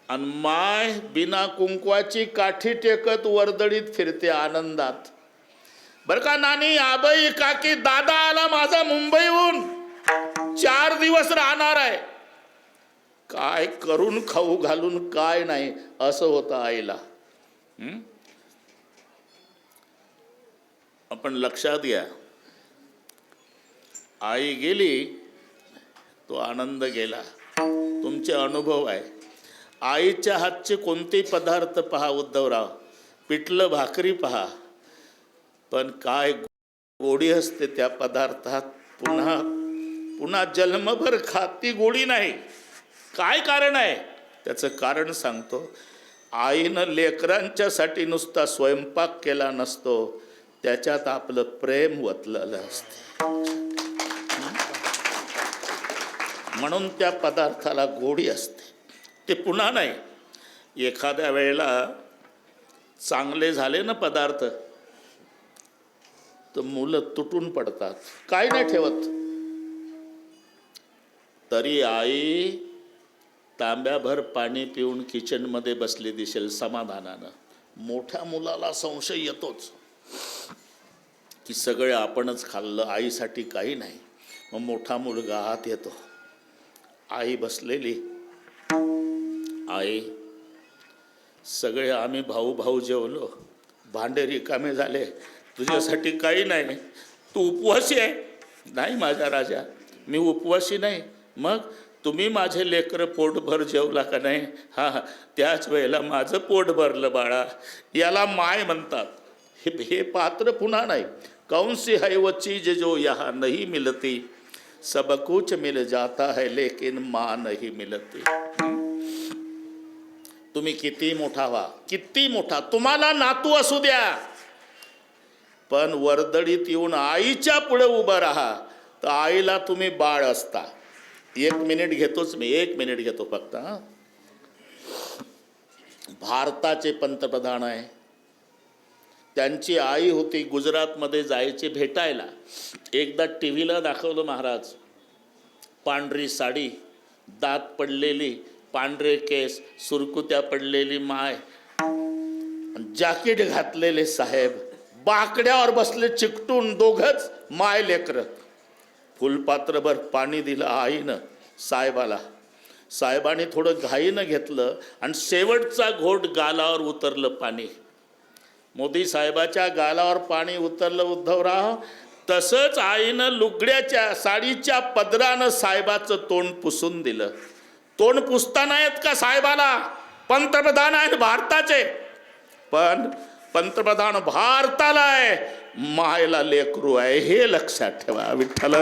आणि माय बिना कुंकवाची काठी टेकत वर्दळीत फिरते आनंदात. बरं का नानी, आबाई, काकी, दादा आला माझा मुंबईहून, 4 दिवस राहणार आहे. काय करून खाऊ घालून काय नाही असं होतं आईला. आपण लक्षात घ्या, आई गेली तो आनंद गेला. तुमचे अनुभव आहे. आईच्या हातचे कोणते पदार्थ पहा उद्धवराव, पिठलं भाकरी पहा, पण काय गोडी असते त्या पदार्थात. पुन्हा पुन्हा जन्मभर खाती गोडी नाही. काय कारण आहे? त्याचं कारण सांगतो. आईनं लेकरांच्यासाठी नुसता स्वयंपाक केला नसतो, त्याच्यात आपलं प्रेम वतलेलं असते. म्हणून त्या पदार्थाला गोडी असते. ते पुन्हा नाही. एखाद्या वेळेला चांगले झाले ना पदार्थ तर मुलं तुटून पडतात, काय नाही ठेवत. तरी आई तांब्याभर पाणी पिऊन किचनमध्ये बसली दिसेल समाधानानं. मोठ्या मुलाला संशय येतोच की सगळे आपणच खाल्लं, आईसाठी काही नाही. मग मोठा मुलगा आत येतो, आई बसलेली, आई सगळे आम्ही भाऊ भाऊ जेवलो, भांडे रिकामे झाले, तुझ्यासाठी काही नाही, तू उपवासी आहे. नाही माझ्या राजा, मी उपवासी नाही. मग तुम्ही माझे लेकरं पोटभर जेवला का नाही? हा, त्याच वेळेला माझं पोट भरलं बाळा. याला माय म्हणतात. हे पात्र पुन्हा नाही. कौन सी है वो चीज जो यहाँ नहीं मिलती, सब कुछ मिल जाता है लेकिन माँ नहीं मिलती. तुम्ही किती मोठा व्हा, किती मोठा, तुम्हाला नातू असू द्या, पण वर्दळीत येऊन आईच्या पुढे उभं राहा तर आईला तुम्ही बाळ असता. 1 मिनिट घेतोच मी, 1 मिनिट घेतो फक्त. भारताचे पंतप्रधान आहे, त्यांची आई होती गुजरातमध्ये जायची भेटायला. एकदा टी व्हीला दाखवलं महाराज, पांढरी साडी, दात पडलेली, पांढरे केस, सुरकुत्या पडलेली माय, जॅकेट घातलेले साहेब, बाकड्यावर बसले चिकटून, दोघच माय लेकर. फुलपात्रभर पाणी दिलं आईनं साहेबाला. साहेबाने थोडं घाईनं घेतलं आणि शेवटचा घोट गालावर उतरलं पाणी. मोदी साहेबाच्या गालावर पाणी उतरलं उद्धवराव. तसंच आईनं लुगड्याच्या साडीच्या पदरानं साहेबाचं तोंड पुसून दिलं. तोंड पुसताना येत का साहेबाला? पंतप्रधान आहेत भारताचे, पण पंतप्रधान भारताला आहे, मायला लेकरू आहे, हे लक्षात ठेवा. विठ्ठल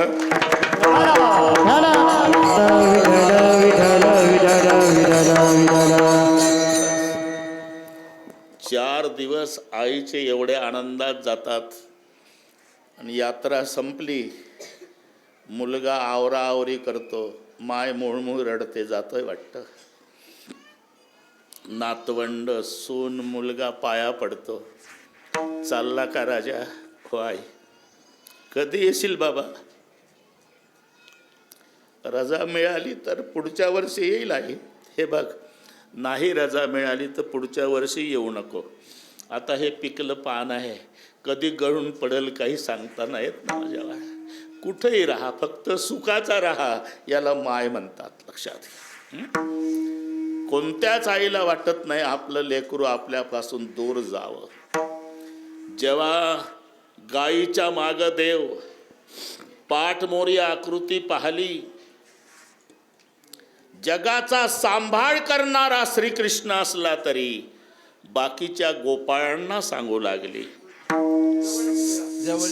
4 दिवस आईचे एवढे आनंदात जातात आणि यात्रा संपली, मुलगा आवराआवरी करतो, माय मुळमुळ रडते, जातोय वाटतं. नातवंड, सून, मुलगा पाया पडतो, चालला का राजा? हो आई. कधी येशील बाबा? रजा मिळाली तर पुढच्या वर्षी येईल आई. हे बघ, नाही रजा मिळाली तर पुढच्या वर्षी येऊ नको. आता हे पिकलं पान आहे, कधी गळून पडेल काही सांगता नाही येत ना माझ्या. कुठेही राहा, फक्त सुखाचा राहा, याला माय म्हणतात. लक्षात घ्या. कोणत्याच आईला वाटत नाही आपलं लेकरू आपल्यापासून दूर जावं. जेव्हा गाईच्या माग देव पाठमोरी आकृती पाहिली, जगाचा सांभाळ करणारा श्रीकृष्ण असला तरी बाकीच्या गोपाळांना सांगू लागली,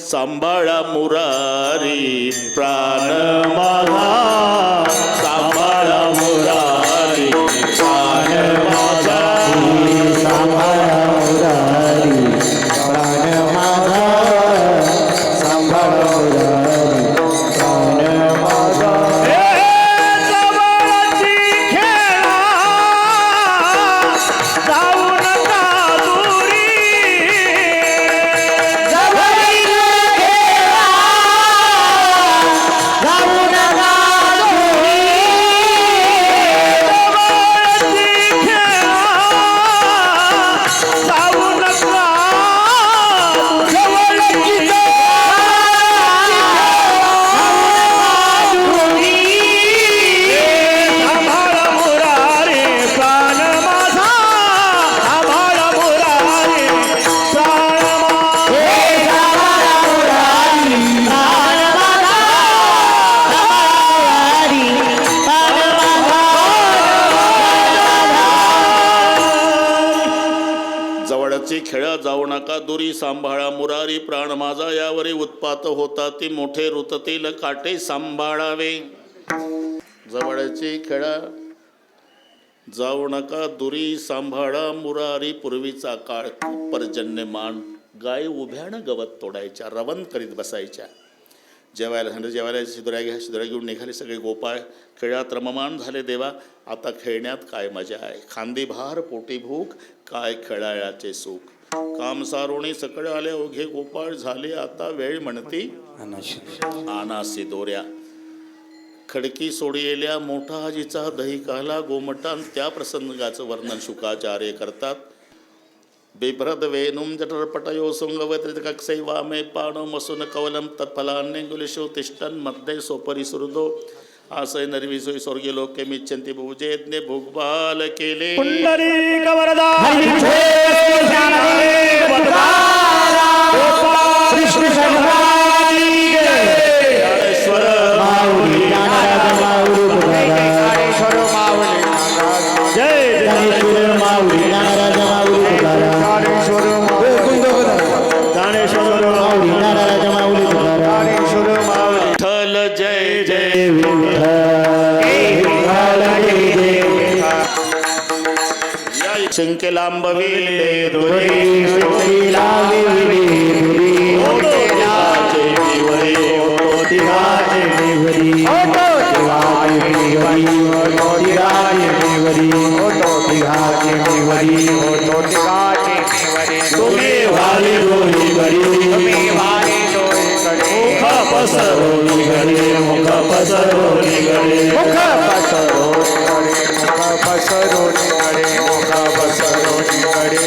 सांभाळा मुरारी प्राण माझा, सांभाळा मुरारी प्राण माझा, सांभाळा मुरारी प्राण माझा, सांभाळा मुरारी प्राण माझा. खेळा जाऊ नका दुरी, सांभाळा मुरारी प्राण माझा, यावरी उत्पात होता ती मोठे ऋततील काटे सांभाळावे. जवळची खेळा जाऊ नका दुरी, सांभाळा मुरारी. पूर्वीचा काळ पर्जन्यमान, गाय उभ्यानं गवत तोडायच्या, रवन करीत बसायच्या. जेवायला शिदुऱ्या घ्या, शिदुऱ्या घेऊन निघाले सगळे गोपाळ. खेळात रममान झाले देवा, आता खेळण्यात काय मजा आहे. खांदी भार पोटी भूक, काय खेळाळ्याचे सुख. काम सारोणी सकळ आले ओघे गोपाळ झाले, आता वेळ म्हणती आनासी दोऱ्या. खडकी सोडियेल्या मोठा आजीचा दही काला गोमटान, त्या प्रसंगाचं वर्णन शुकाचार्य करतात. बिभ्रद वेणुम जठरपटयो सुंगवत्रितकक्षै वामे पाणो मसून कवलम तत्फलान्यंगुलिशो तिष्ठन् मध्ये सोपरी सुहृदो आसय नरविसोई स्वर्गीय लोके मिच्छन्ति भुजेज्ञे भोगबाल केले. पुंडरीक वरदा कृष्ण शंभराजी ज्ञानेश्वर माऊली ज्ञानराज माऊली ज्ञानेश्वर माऊली जय ज्ञानेश्वर माऊली ज्ञानराज माऊली ज्ञानेश्वर माऊली जिंके लांबविले दुरी तिला विविधे दुरी तिघाचे विवरे तिघाचे विवरी तिघाचे विवरी तिघाचे विवरी तिघाचे विवरी तुम्ही वाली दोही गडी मुख पसरोनी गडे मुख पसरोनी गडे मुख पसरोनी गडे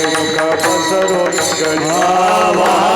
मुख पसरोनी गडे